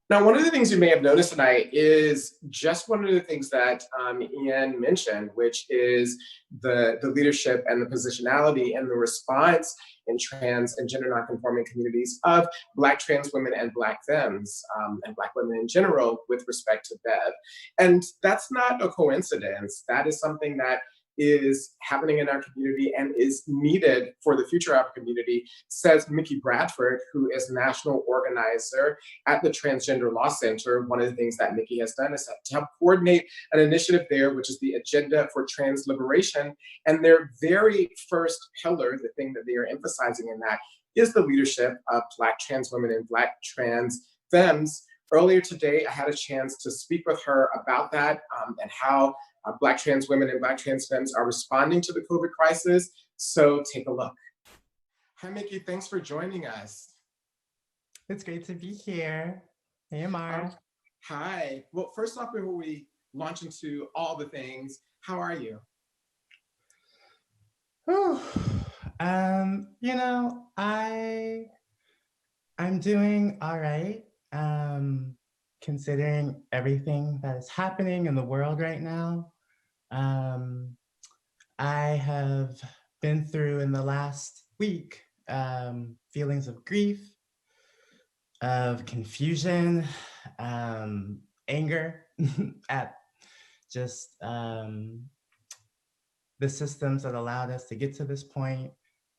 Now, one of the things you may have noticed tonight is just one of the things that Ian mentioned, which is the leadership and the positionality and the response in trans and gender nonconforming communities of Black trans women and Black femmes, and Black women in general with respect to BEV. And that's not a coincidence. That is something that is happening in our community and is needed for the future of our community, says Mickey Bradford, who is national organizer at the Transgender Law Center. One of the things that Mickey has done is to help coordinate an initiative there, which is the Agenda for Trans Liberation. And their very first pillar, the thing that they are emphasizing in that, is the leadership of Black trans women and Black trans femmes. Earlier today, I had a chance to speak with her about that and how Black trans women and Black trans femmes are responding to the COVID crisis. So take a look. Hi, Mickey. Thanks for joining us. It's great to be here. Hey, Amar. Hi. Well, first off, before we launch into all the things, how are you? Whew. I'm doing all right. Considering everything that is happening in the world right now. I have been through in the last week feelings of grief, of confusion, anger at just the systems that allowed us to get to this point,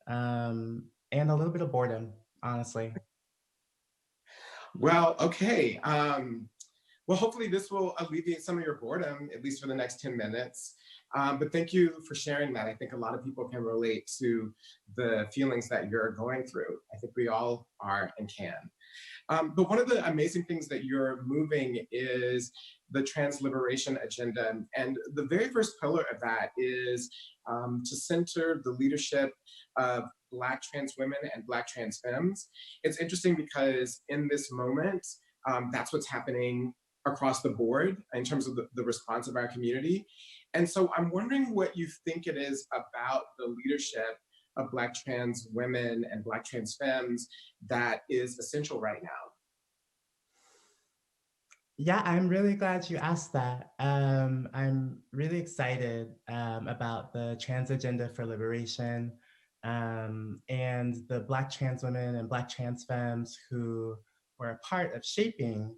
and a little bit of boredom, honestly. Well, okay. Well, hopefully this will alleviate some of your boredom, at least for the next 10 minutes. But thank you for sharing that. I think a lot of people can relate to the feelings that you're going through. I think we all are and can. But one of the amazing things that you're moving is the Trans Liberation Agenda. And the very first pillar of that is to center the leadership of Black trans women and Black trans femmes. It's interesting because in this moment, that's what's happening across the board in terms of the response of our community. And so I'm wondering what you think it is about the leadership of Black trans women and Black trans femmes that is essential right now. Yeah, I'm really glad you asked that. I'm really excited about the Trans Agenda for Liberation and the Black trans women and Black trans femmes who were a part of shaping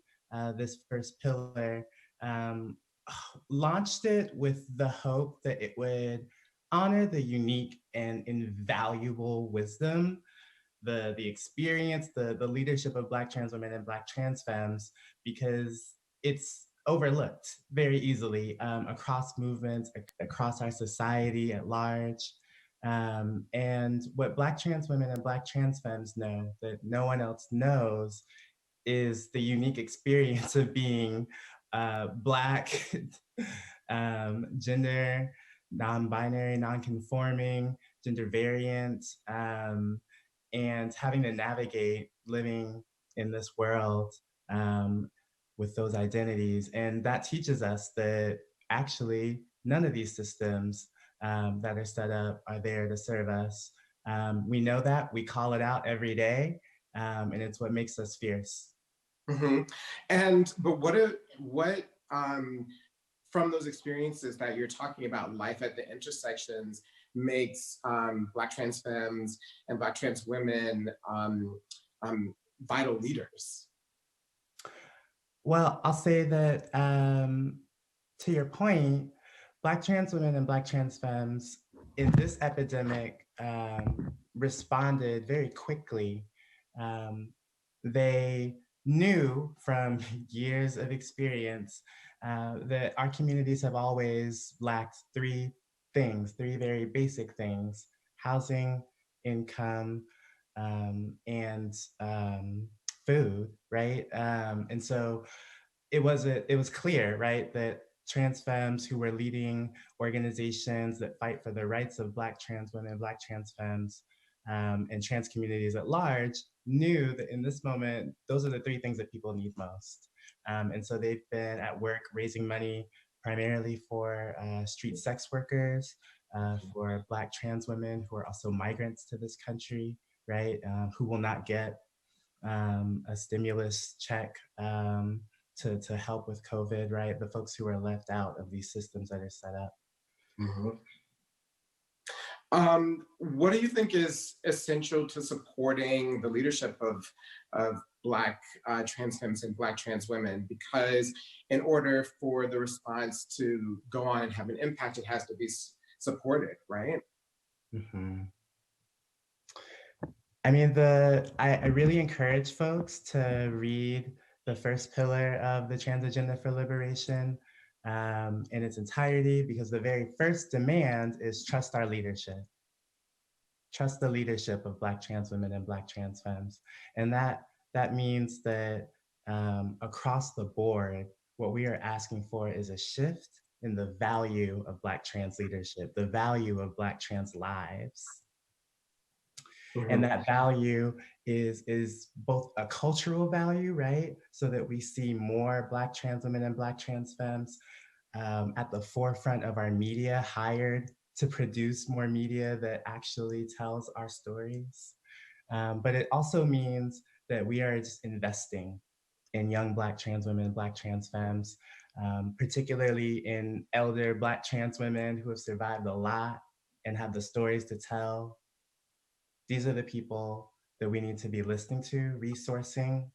this first pillar, um, launched it with the hope that it would honor the unique and invaluable wisdom, the experience, the leadership of Black trans women and Black trans femmes, because it's overlooked very easily across movements, across our society at large. And what Black trans women and Black trans femmes know that no one else knows is the unique experience of being Black, gender, non-binary, non-conforming, gender variant, and having to navigate living in this world with those identities. And that teaches us that actually none of these systems that are set up are there to serve us. We know that, we call it out every day, and it's what makes us fierce. Mm-hmm. But what from those experiences that you're talking about, life at the intersections makes Black trans femmes and Black trans women vital leaders? Well, I'll say that to your point, Black trans women and Black trans femmes in this epidemic responded very quickly. They knew from years of experience that our communities have always lacked three things, three very basic things: housing, income, and food, right? And so it was clear, right, that trans femmes who were leading organizations that fight for the rights of Black trans women, Black trans femmes, and trans communities at large knew that in this moment, those are the three things that people need most. And so they've been at work raising money primarily for street sex workers, for Black trans women who are also migrants to this country, right, who will not get a stimulus check to help with COVID, right? The folks who are left out of these systems that are set up. Mm-hmm. What do you think is essential to supporting the leadership of Black trans femmes and Black trans women? Because in order for the response to go on and have an impact, it has to be supported, right? Mm-hmm. I mean, I really encourage folks to read the first pillar of the Trans Agenda for Liberation in its entirety, because the very first demand is trust our leadership. Trust the leadership of Black trans women and Black trans femmes. And that means that across the board, what we are asking for is a shift in the value of Black trans leadership, the value of Black trans lives. Mm-hmm. And that value is both a cultural value, right? So that we see more Black trans women and Black trans femmes at the forefront of our media, hired to produce more media that actually tells our stories. But it also means that we are just investing in young Black trans women, Black trans femmes, particularly in elder Black trans women who have survived a lot and have the stories to tell. These are the people that we need to be listening to, resourcing,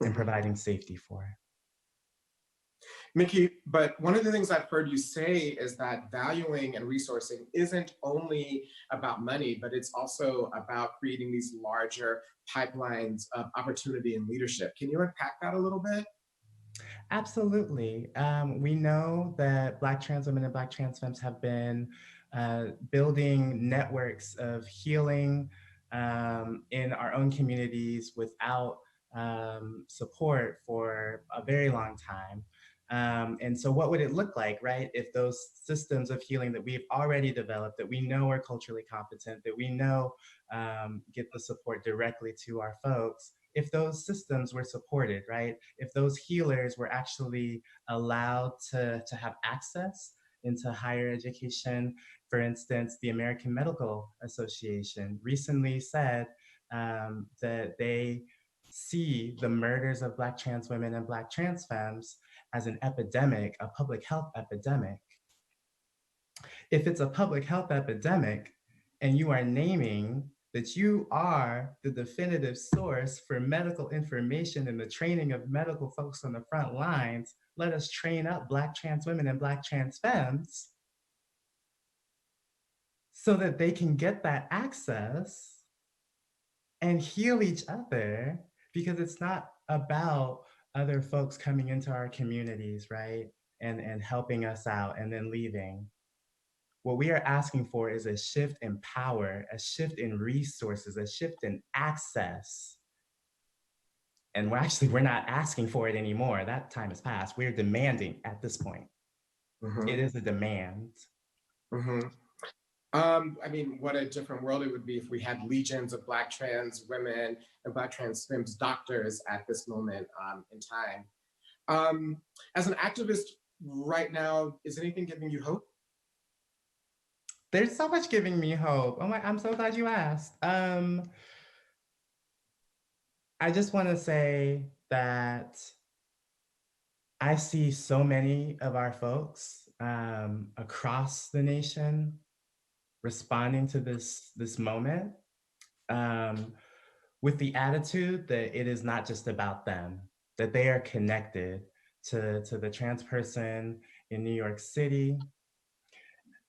and providing safety for. Mickey, but one of the things I've heard you say is that valuing and resourcing isn't only about money, but it's also about creating these larger pipelines of opportunity and leadership. Can you unpack that a little bit? Absolutely. We know that Black trans women and Black trans femmes have been building networks of healing in our own communities without support for a very long time. And so what would it look like, right, if those systems of healing that we've already developed, that we know are culturally competent, that we know get the support directly to our folks, if those systems were supported, right? If those healers were actually allowed to have access into higher education. For instance, the American Medical Association recently said that they see the murders of Black trans women and Black trans femmes as an epidemic, a public health epidemic. If it's a public health epidemic and you are naming that you are the definitive source for medical information and the training of medical folks on the front lines. Let us train up Black trans women and Black trans femmes so that they can get that access and heal each other, because it's not about other folks coming into our communities, right? And helping us out and then leaving. What we are asking for is a shift in power, a shift in resources, a shift in access. And we're not asking for it anymore. That time has passed. We're demanding at this point. It is a demand. I mean, what a different world it would be if we had legions of Black trans women and Black trans femmes doctors at this moment in time. As an activist right now, is anything giving you hope? There's so much giving me hope. Oh my, I'm so glad you asked. I just want to say that I see so many of our folks across the nation responding to this moment with the attitude that it is not just about them, that they are connected to the trans person in New York City,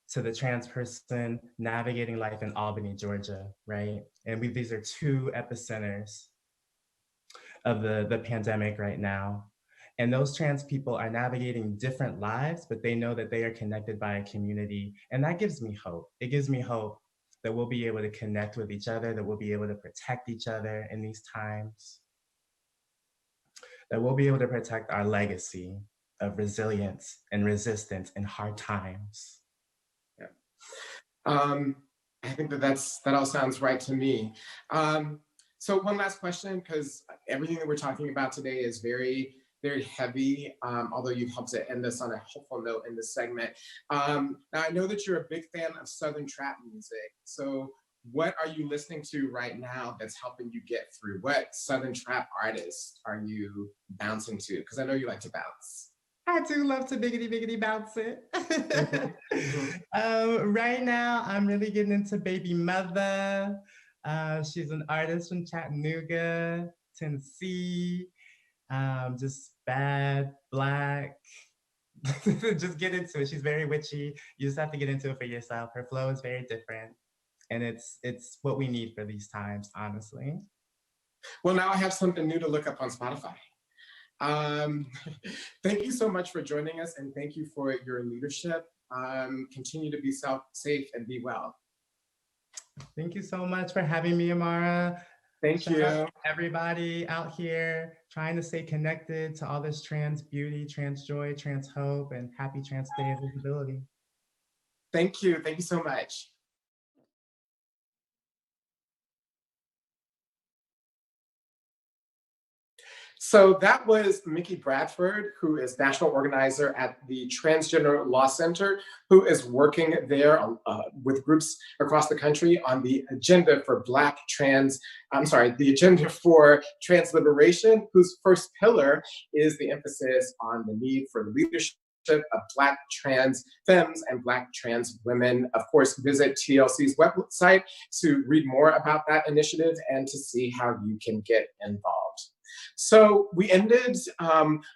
to the trans person navigating life in Albany, Georgia, right? And these are two epicenters of the pandemic right now. And those trans people are navigating different lives, but they know that they are connected by a community. And that gives me hope. It gives me hope that we'll be able to connect with each other, that we'll be able to protect each other in these times, that we'll be able to protect our legacy of resilience and resistance in hard times. I think that all sounds right to me. So one last question, because everything that we're talking about today is very, very heavy, although you've helped to end us on a hopeful note in this segment. Now, I know that you're a big fan of Southern trap music. So what are you listening to right now that's helping you get through? What Southern trap artists are you bouncing to? Because I know you like to bounce. I do love to biggity bounce it. Right now, I'm really getting into Baby Mother. She's an artist from Chattanooga, Tennessee. Just bad, Black. Just get into it. She's very witchy. You just have to get into it for yourself. Her flow is very different. And it's what we need for these times, honestly. Well, now I have something new to look up on Spotify. Thank you so much for joining us, and thank you for your leadership. Continue to be safe and be well. Thank you so much for having me, Amara. Thank you. Shout out to everybody out here trying to stay connected to all this trans beauty, trans joy, trans hope, and happy Trans Day of Visibility. Thank you. Thank you so much. So that was Mickey Bradford, who is national organizer at the Transgender Law Center, who is working there with groups across the country on the agenda for the agenda for trans liberation, whose first pillar is the emphasis on the need for leadership of Black trans femmes and Black trans women. Of course, visit TLC's website to read more about that initiative and to see how you can get involved. So we ended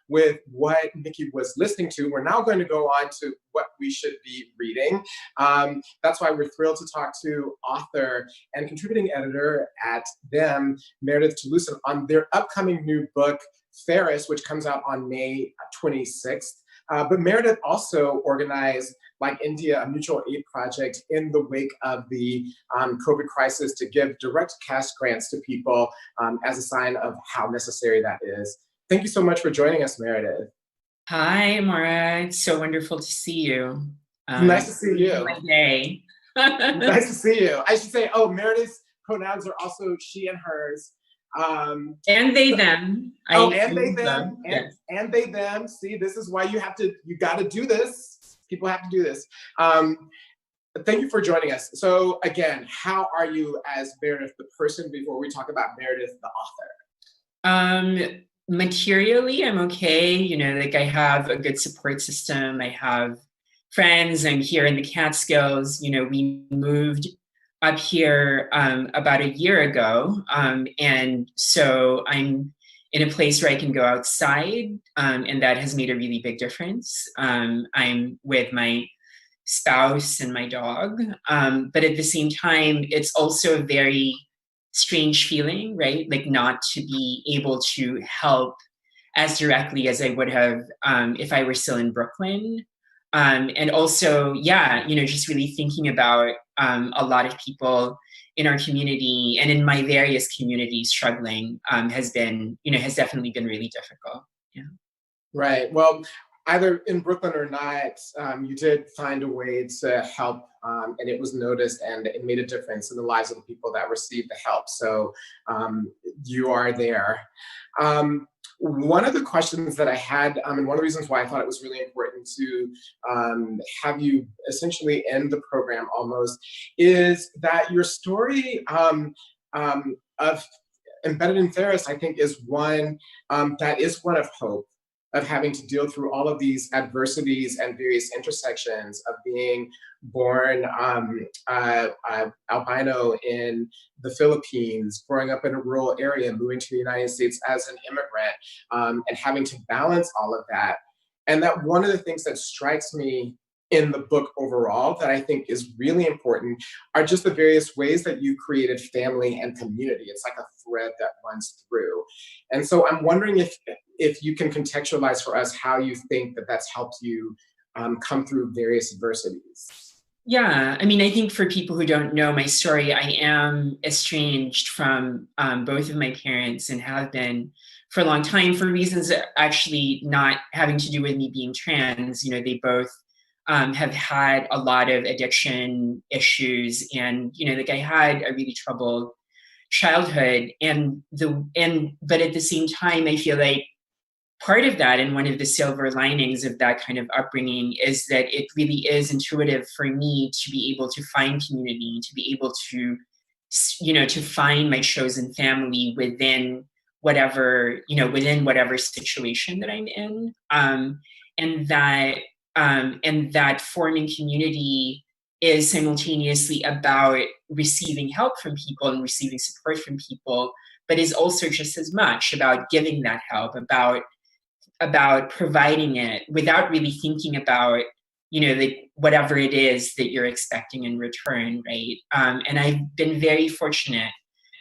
with what Nikki was listening to. We're now going to go on to what we should be reading. That's why we're thrilled to talk to author and contributing editor at them, Meredith Toulousan, on their upcoming new book, Ferris, which comes out on May 26th. But Meredith also organized, like India, a mutual aid project in the wake of the COVID crisis to give direct cash grants to people as a sign of how necessary that is. Thank you so much for joining us, Meredith. Hi, Mara. It's so wonderful to see you. Nice to see you. Monday. Nice to see you. I should say, Meredith's pronouns are also she and hers. And they, them. And they, them. And they, them. See, this is why you got to do this. People have to do this. Thank you for joining us. So again, how are you as Meredith, the person, before we talk about Meredith, the author? Materially, I'm okay. I have a good support system. I have friends. I'm here in the Catskills. We moved up here about a year ago. And so I'm in a place where I can go outside, and that has made a really big difference. I'm with my spouse and my dog, but at the same time, it's also a very strange feeling, right? Like not to be able to help as directly as I would have if I were still in Brooklyn. And also, yeah, just really thinking about a lot of people in our community and in my various communities struggling has definitely been really difficult. Yeah. Right. Well, either in Brooklyn or not, you did find a way to help, and it was noticed, and it made a difference in the lives of the people that received the help. So you are there. One of the questions that I had, and one of the reasons why I thought it was really important to have you essentially end the program almost, is that your story of Embedded in Ferris, I think, is one that is one of hope, of having to deal through all of these adversities and various intersections of being born albino in the Philippines, growing up in a rural area, moving to the United States as an immigrant, and having to balance all of that. And that one of the things that strikes me in the book overall that I think is really important are just the various ways that you created family and community. It's like a thread that runs through. And so I'm wondering if you can contextualize for us how you think that that's helped you come through various adversities. Yeah, I mean, I think for people who don't know my story, I am estranged from both of my parents and have been for a long time for reasons that actually not having to do with me being trans. They both have had a lot of addiction issues, and like I had a really troubled childhood, but at the same time, I feel like part of that, and one of the silver linings of that kind of upbringing, is that it really is intuitive for me to be able to find community, to be able to to find my chosen family within whatever situation that I'm in, and that forming community is simultaneously about receiving help from people and receiving support from people, but is also just as much about giving that help, about providing it without really thinking about whatever it is that you're expecting in return, right? And I've been very fortunate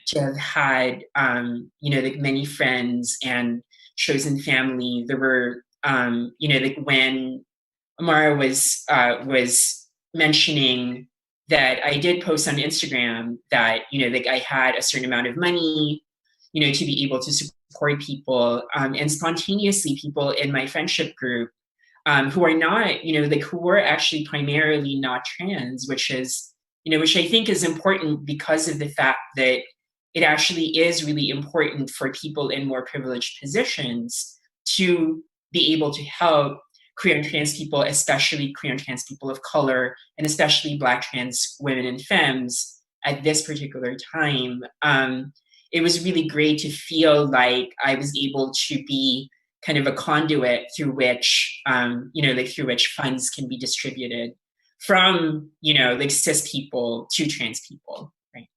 to have had many friends and chosen family. There were when Amara was mentioning that I did post on Instagram that I had a certain amount of money to be able to support people, and spontaneously people in my friendship group who are not who were actually primarily not trans, which I think is important because of the fact that it actually is really important for people in more privileged positions to be able to help queer and trans people, especially queer and trans people of color, and especially Black trans women and femmes at this particular time. It was really great to feel like I was able to be kind of a conduit through which, through which funds can be distributed from, cis people to trans people, right?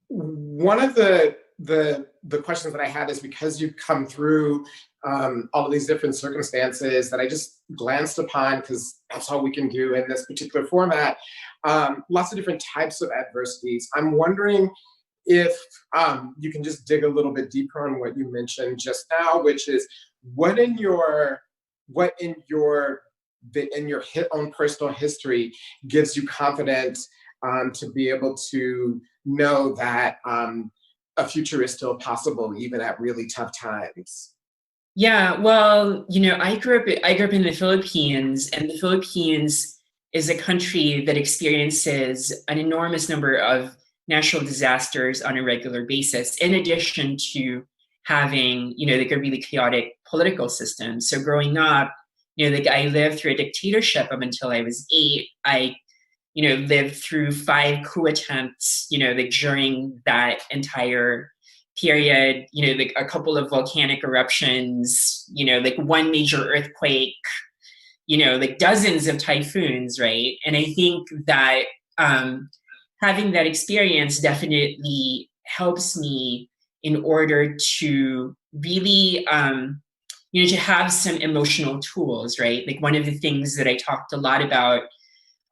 One of the questions that I had is, because you've come through all of these different circumstances that I just glanced upon, because that's all we can do in this particular format, lots of different types of adversities. I'm wondering if you can just dig a little bit deeper on what you mentioned just now, which is what in your own personal history gives you confidence to be able to know that a future is still possible even at really tough times. Yeah, well, I grew up in the Philippines, and the Philippines is a country that experiences an enormous number of natural disasters on a regular basis, in addition to having, a really chaotic political system. So growing up, I lived through a dictatorship up until I was 8. I lived through 5 coup attempts, during that entire period, a couple of volcanic eruptions, one major earthquake, like dozens of typhoons, right? And I think that having that experience definitely helps me in order to really, to have some emotional tools, right? Like one of the things that I talked a lot about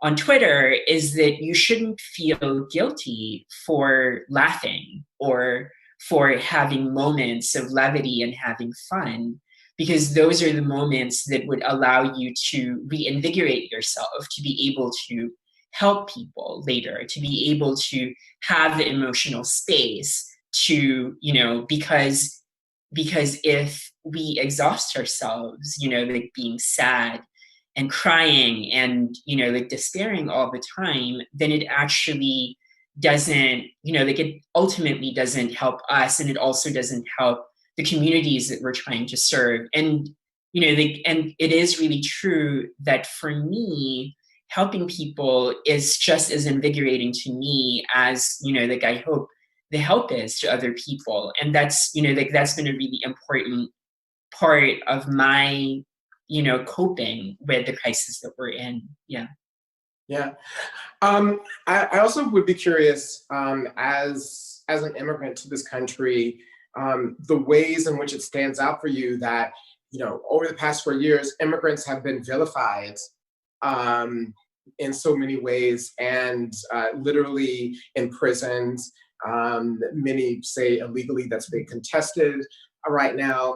on Twitter is that you shouldn't feel guilty for laughing or for having moments of levity and having fun, because those are the moments that would allow you to reinvigorate yourself, to be able to help people later, to be able to have the emotional space to, because if we exhaust ourselves, like being sad and crying and, like despairing all the time, then it actually doesn't, like it ultimately doesn't help us, and it also doesn't help the communities that we're trying to serve. And, and it is really true that for me, helping people is just as invigorating to me as, like I hope the help is to other people. And that's, like that's been a really important part of my, coping with the crisis that we're in. Yeah. Yeah. I also would be curious, as an immigrant to this country, the ways in which it stands out for you that, over the past 4 years, immigrants have been vilified in so many ways and literally imprisoned. Many say illegally, that's being contested right now.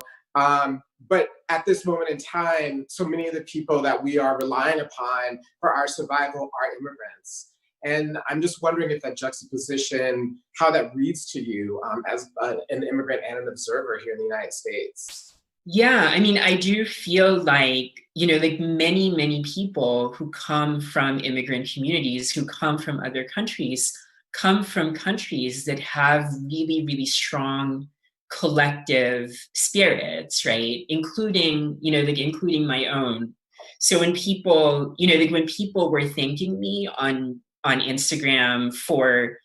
But at this moment in time, so many of the people that we are relying upon for our survival are immigrants. And I'm just wondering if that juxtaposition, how that reads to you as an immigrant and an observer here in the United States. Yeah, I mean, I do feel like, like many, many people who come from immigrant communities, who come from other countries, come from countries that have really, really strong collective spirits, right? Including, like including my own. So when people, like when people were thanking me on Instagram for,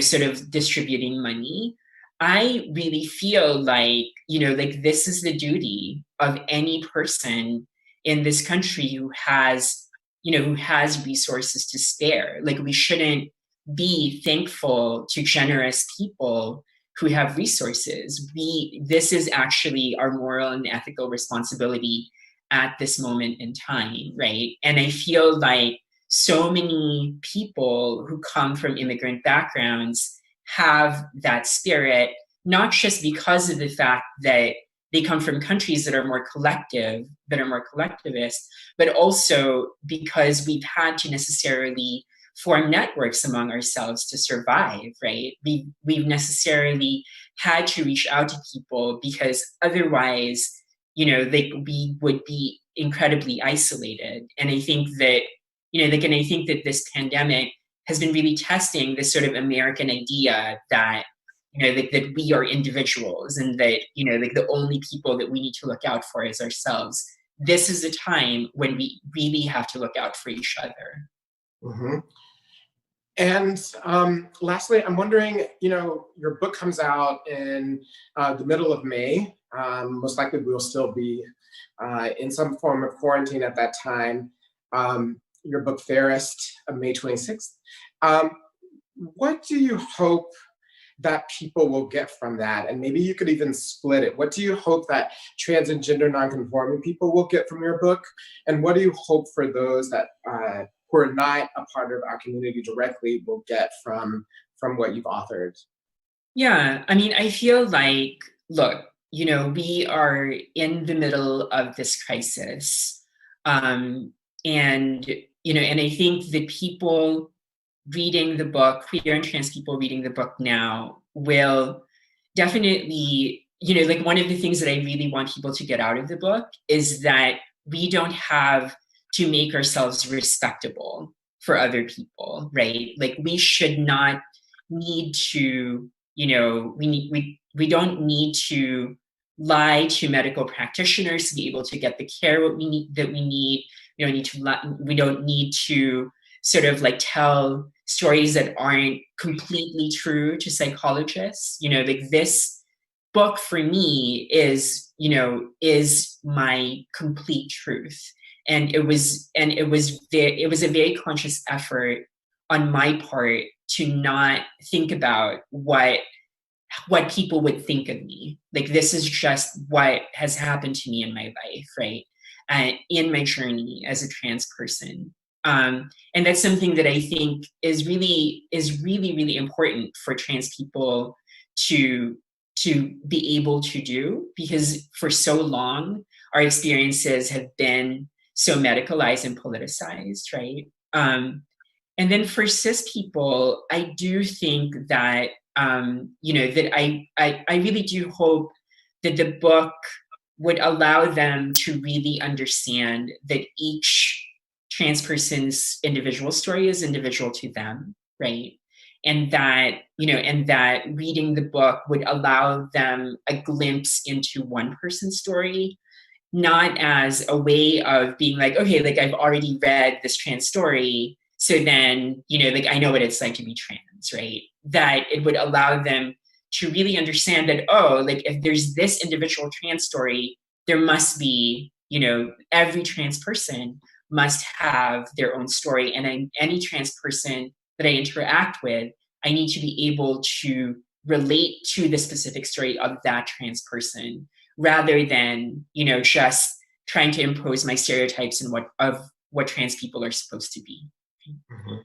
sort of distributing money, I really feel like, like this is the duty of any person in this country who has, who has resources to spare. Like we shouldn't be thankful to generous people who have resources. This is actually our moral and ethical responsibility at this moment in time, right? And I feel like so many people who come from immigrant backgrounds have that spirit, not just because of the fact that they come from countries that are more collective, that are more collectivist, but also because we've had to necessarily form networks among ourselves to survive, right? We've necessarily had to reach out to people because otherwise, we would be incredibly isolated. And I think that, and I think that this pandemic has been really testing this sort of American idea that, that we are individuals and that, like the only people that we need to look out for is ourselves. This is a time when we really have to look out for each other. Mm-hmm. And lastly, I'm wondering, your book comes out in the middle of May. Most likely we'll still be in some form of quarantine at that time. Your book, Fairest, May 26th. What do you hope that people will get from that? And maybe you could even split it. What do you hope that trans and gender nonconforming people will get from your book? And what do you hope for those that who are not a part of our community directly will get from what you've authored? Yeah, I mean, I feel like, look, we are in the middle of this crisis. And, and I think the people reading the book, queer and trans people reading the book now will definitely, like one of the things that I really want people to get out of the book is that we don't have to make ourselves respectable for other people, right? Like we should not need to, we don't need to lie to medical practitioners to be able to get the care that we need. We don't need to sort of like tell stories that aren't completely true to psychologists. Like this book for me is my complete truth. And it was a very conscious effort on my part to not think about what people would think of me. Like, this is just what has happened to me in my life, right? In my journey as a trans person. And that's something that I think is really, really important for trans people to be able to do, because for so long, our experiences have been so medicalized and politicized, right? And then for cis people, I do think that, that I really do hope that the book would allow them to really understand that each trans person's individual story is individual to them, right? And that, and that reading the book would allow them a glimpse into one person's story, not as a way of being like, okay, like, I've already read this trans story, so then, like, I know what it's like to be trans, right? That it would allow them to really understand that, oh, like, if there's this individual trans story, there must be, every trans person must have their own story. And any trans person that I interact with, I need to be able to relate to the specific story of that trans person, rather than, just trying to impose my stereotypes and what trans people are supposed to be. Mm-hmm.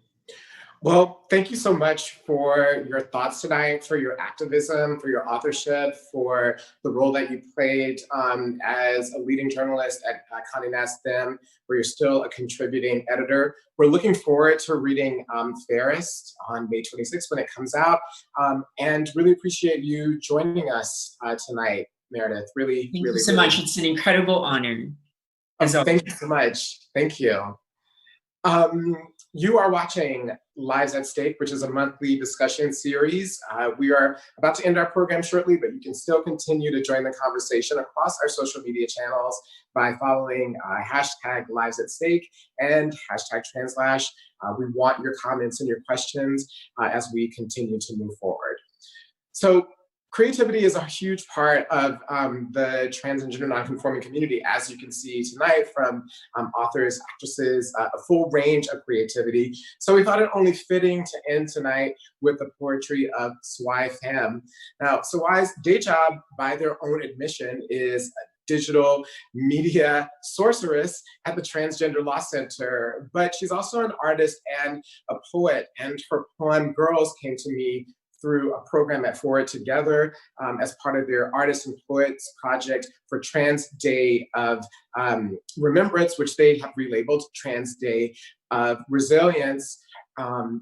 Well, thank you so much for your thoughts tonight, for your activism, for your authorship, for the role that you played as a leading journalist at Condé Nast Them, where you're still a contributing editor. We're looking forward to reading Fairest on May 26th when it comes out, and really appreciate you joining us tonight, Meredith. Thank you so much. It's an incredible honor. Thank you so much. Thank you. You are watching Lives at Stake, which is a monthly discussion series. We are about to end our program shortly, but you can still continue to join the conversation across our social media channels by following hashtag Lives at Stake and hashtag Translash. We want your comments and your questions as we continue to move forward. So, creativity is a huge part of the trans and gender nonconforming community, as you can see tonight from authors, actresses, a full range of creativity. So we thought it only fitting to end tonight with the poetry of Swai Pham. Now, Swai's day job, by their own admission, is a digital media sorceress at the Transgender Law Center, but she's also an artist and a poet, and her poem Girls came to me through a program at Forward Together as part of their Artists and Poets project for Trans Day of Remembrance, which they have relabeled Trans Day of Resilience.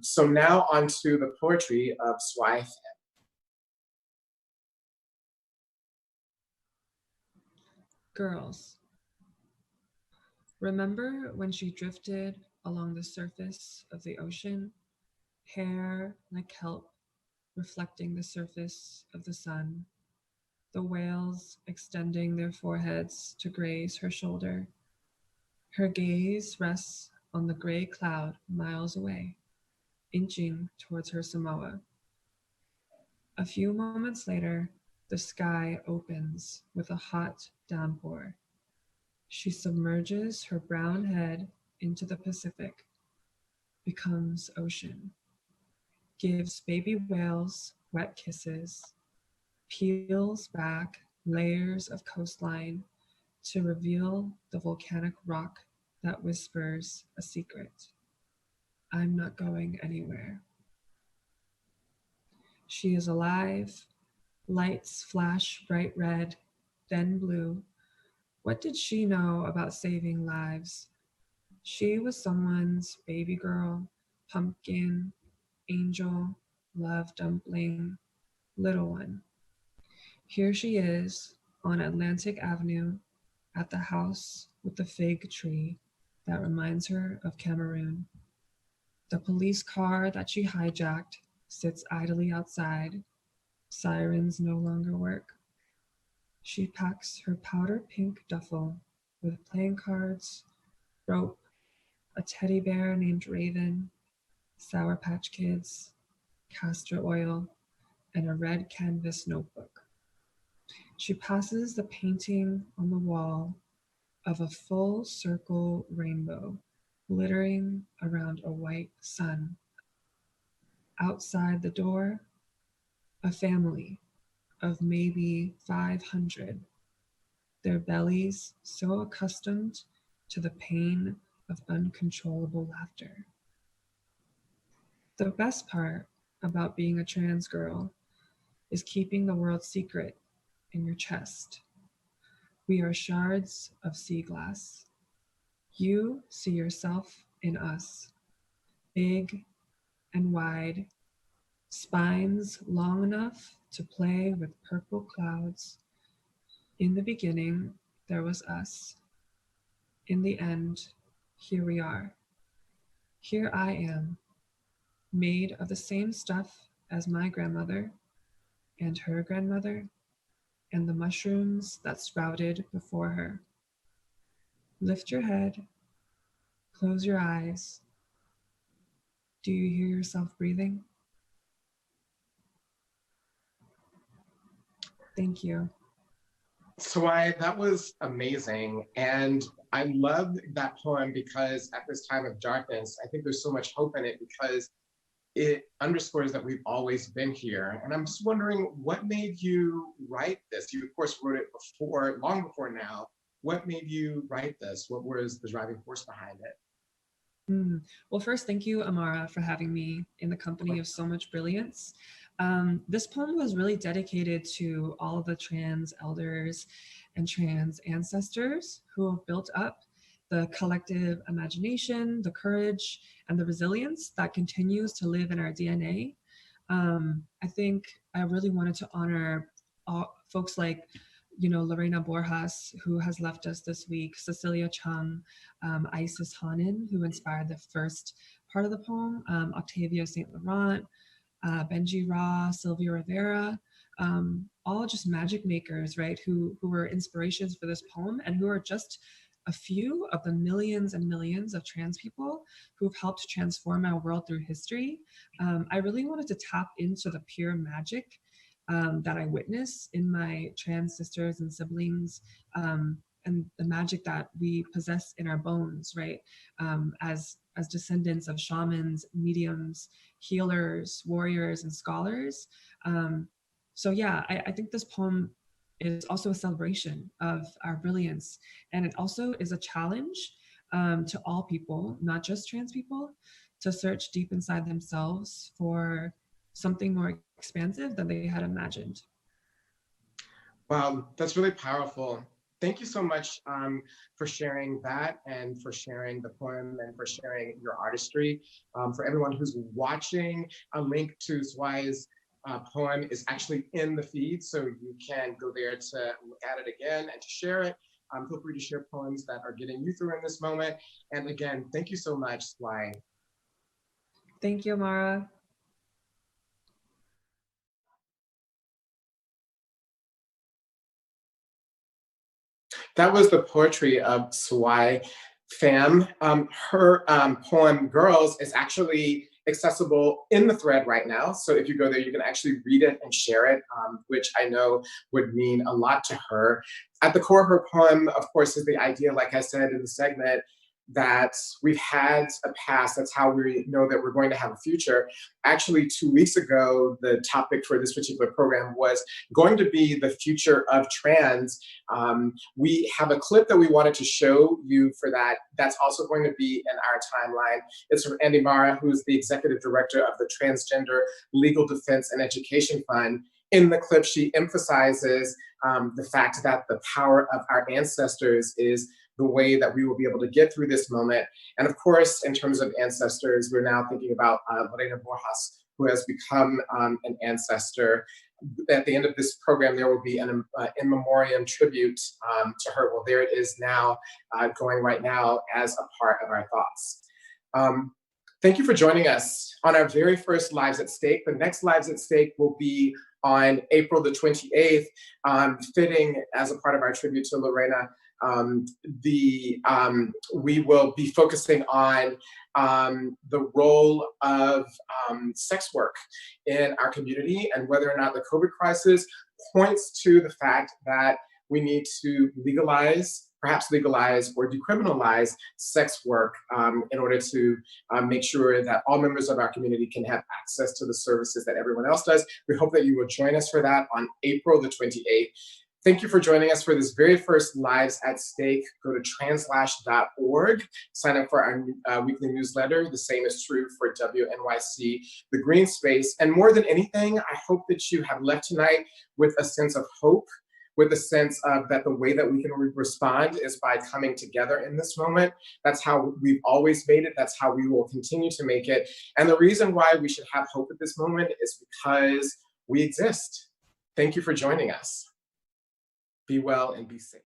So now on to the poetry of Swai Pham. Girls. Remember when she drifted along the surface of the ocean, hair like kelp, reflecting the surface of the sun, the whales extending their foreheads to graze her shoulder. Her gaze rests on the gray cloud miles away, inching towards her Samoa. A few moments later, the sky opens with a hot downpour. She submerges her brown head into the Pacific, becomes ocean, gives baby whales wet kisses, peels back layers of coastline to reveal the volcanic rock that whispers a secret. I'm not going anywhere. She is alive. Lights flash bright red, then blue. What did she know about saving lives? She was someone's baby girl, pumpkin, angel, love dumpling, little one. Here she is on Atlantic Avenue at the house with the fig tree that reminds her of Cameroon. The police car that she hijacked sits idly outside. Sirens no longer work. She packs her powder pink duffel with playing cards, rope, a teddy bear named Raven, Sour Patch Kids, castor oil, and a red canvas notebook. She passes the painting on the wall, of a full circle rainbow glittering around a white sun. Outside the door, a family of maybe 500, their bellies so accustomed to the pain of uncontrollable laughter. The best part about being a trans girl is keeping the world secret in your chest. We are shards of sea glass. You see yourself in us, big and wide, spines long enough to play with purple clouds. In the beginning, there was us. In the end, here we are. Here I am, made of the same stuff as my grandmother and her grandmother and the mushrooms that sprouted before her. Lift your head, close your eyes. Do you hear yourself breathing? Thank you. Swai, that was amazing. And I love that poem because at this time of darkness, I think there's so much hope in it because it underscores that we've always been here. And I'm just wondering, what made you write this? You, of course, wrote it before, long before now. What made you write this? What was the driving force behind it? Well, first, thank you, Amara, for having me in the company of so much brilliance. This poem was really dedicated to all of the trans elders and trans ancestors who have built up the collective imagination, the courage, and the resilience that continues to live in our DNA. I think I really wanted to honor folks like Lorena Borjas, who has left us this week, Cecilia Chung, Isis Hanan, who inspired the first part of the poem, Octavia St. Laurent, Benji Ra, Sylvia Rivera, all just magic makers, right, who were inspirations for this poem and who are just a few of the millions and millions of trans people who've helped transform our world through history. I really wanted to tap into the pure magic that I witness in my trans sisters and siblings, and the magic that we possess in our bones, right? As descendants of shamans, mediums, healers, warriors, and scholars. So yeah, I think this poem is also a celebration of our brilliance, and it also is a challenge to all people, not just trans people, to search deep inside themselves for something more expansive than they had imagined. Wow, that's really powerful. Thank you so much for sharing that and for sharing the poem and for sharing your artistry. For everyone who's watching, a link to Swai's poem is actually in the feed, so you can go there to look at it again and to share it. Feel free to share poems that are getting you through in this moment. And again, thank you so much, Swai. Thank you, Amara. That was the poetry of Swai Pham. Her poem, Girls, is actually accessible in the thread right now. So if you go there, you can actually read it and share it, which I know would mean a lot to her. At the core of her poem, of course, is the idea, like I said in the segment, that we've had a past. That's how we know that we're going to have a future. Actually, 2 weeks ago, the topic for this particular program was going to be the future of trans. We have a clip that we wanted to show you for that. That's also going to be in our timeline. It's from Andy Mara, who's the executive director of the Transgender Legal Defense and Education Fund. In the clip, she emphasizes the fact that the power of our ancestors is the way that we will be able to get through this moment. And of course, in terms of ancestors, we're now thinking about Lorena Borjas, who has become an ancestor. At the end of this program, there will be an in memoriam tribute to her. Well, there it is now, going right now as a part of our thoughts. Thank you for joining us on our very first Lives at Stake. The next Lives at Stake will be on April the 28th, fitting as a part of our tribute to Lorena. We will be focusing on the role of sex work in our community and whether or not the COVID crisis points to the fact that we need to legalize, perhaps legalize or decriminalize sex work in order to make sure that all members of our community can have access to the services that everyone else does. We hope that you will join us for that on April the 28th. Thank you for joining us for this very first Lives at Stake. Go to translash.org, sign up for our weekly newsletter. The same is true for WNYC, the Greene Space. And more than anything, I hope that you have left tonight with a sense of hope, with a sense of that the way that we can respond is by coming together in this moment. That's how we've always made it. That's how we will continue to make it. And the reason why we should have hope at this moment is because we exist. Thank you for joining us. Be well and be safe.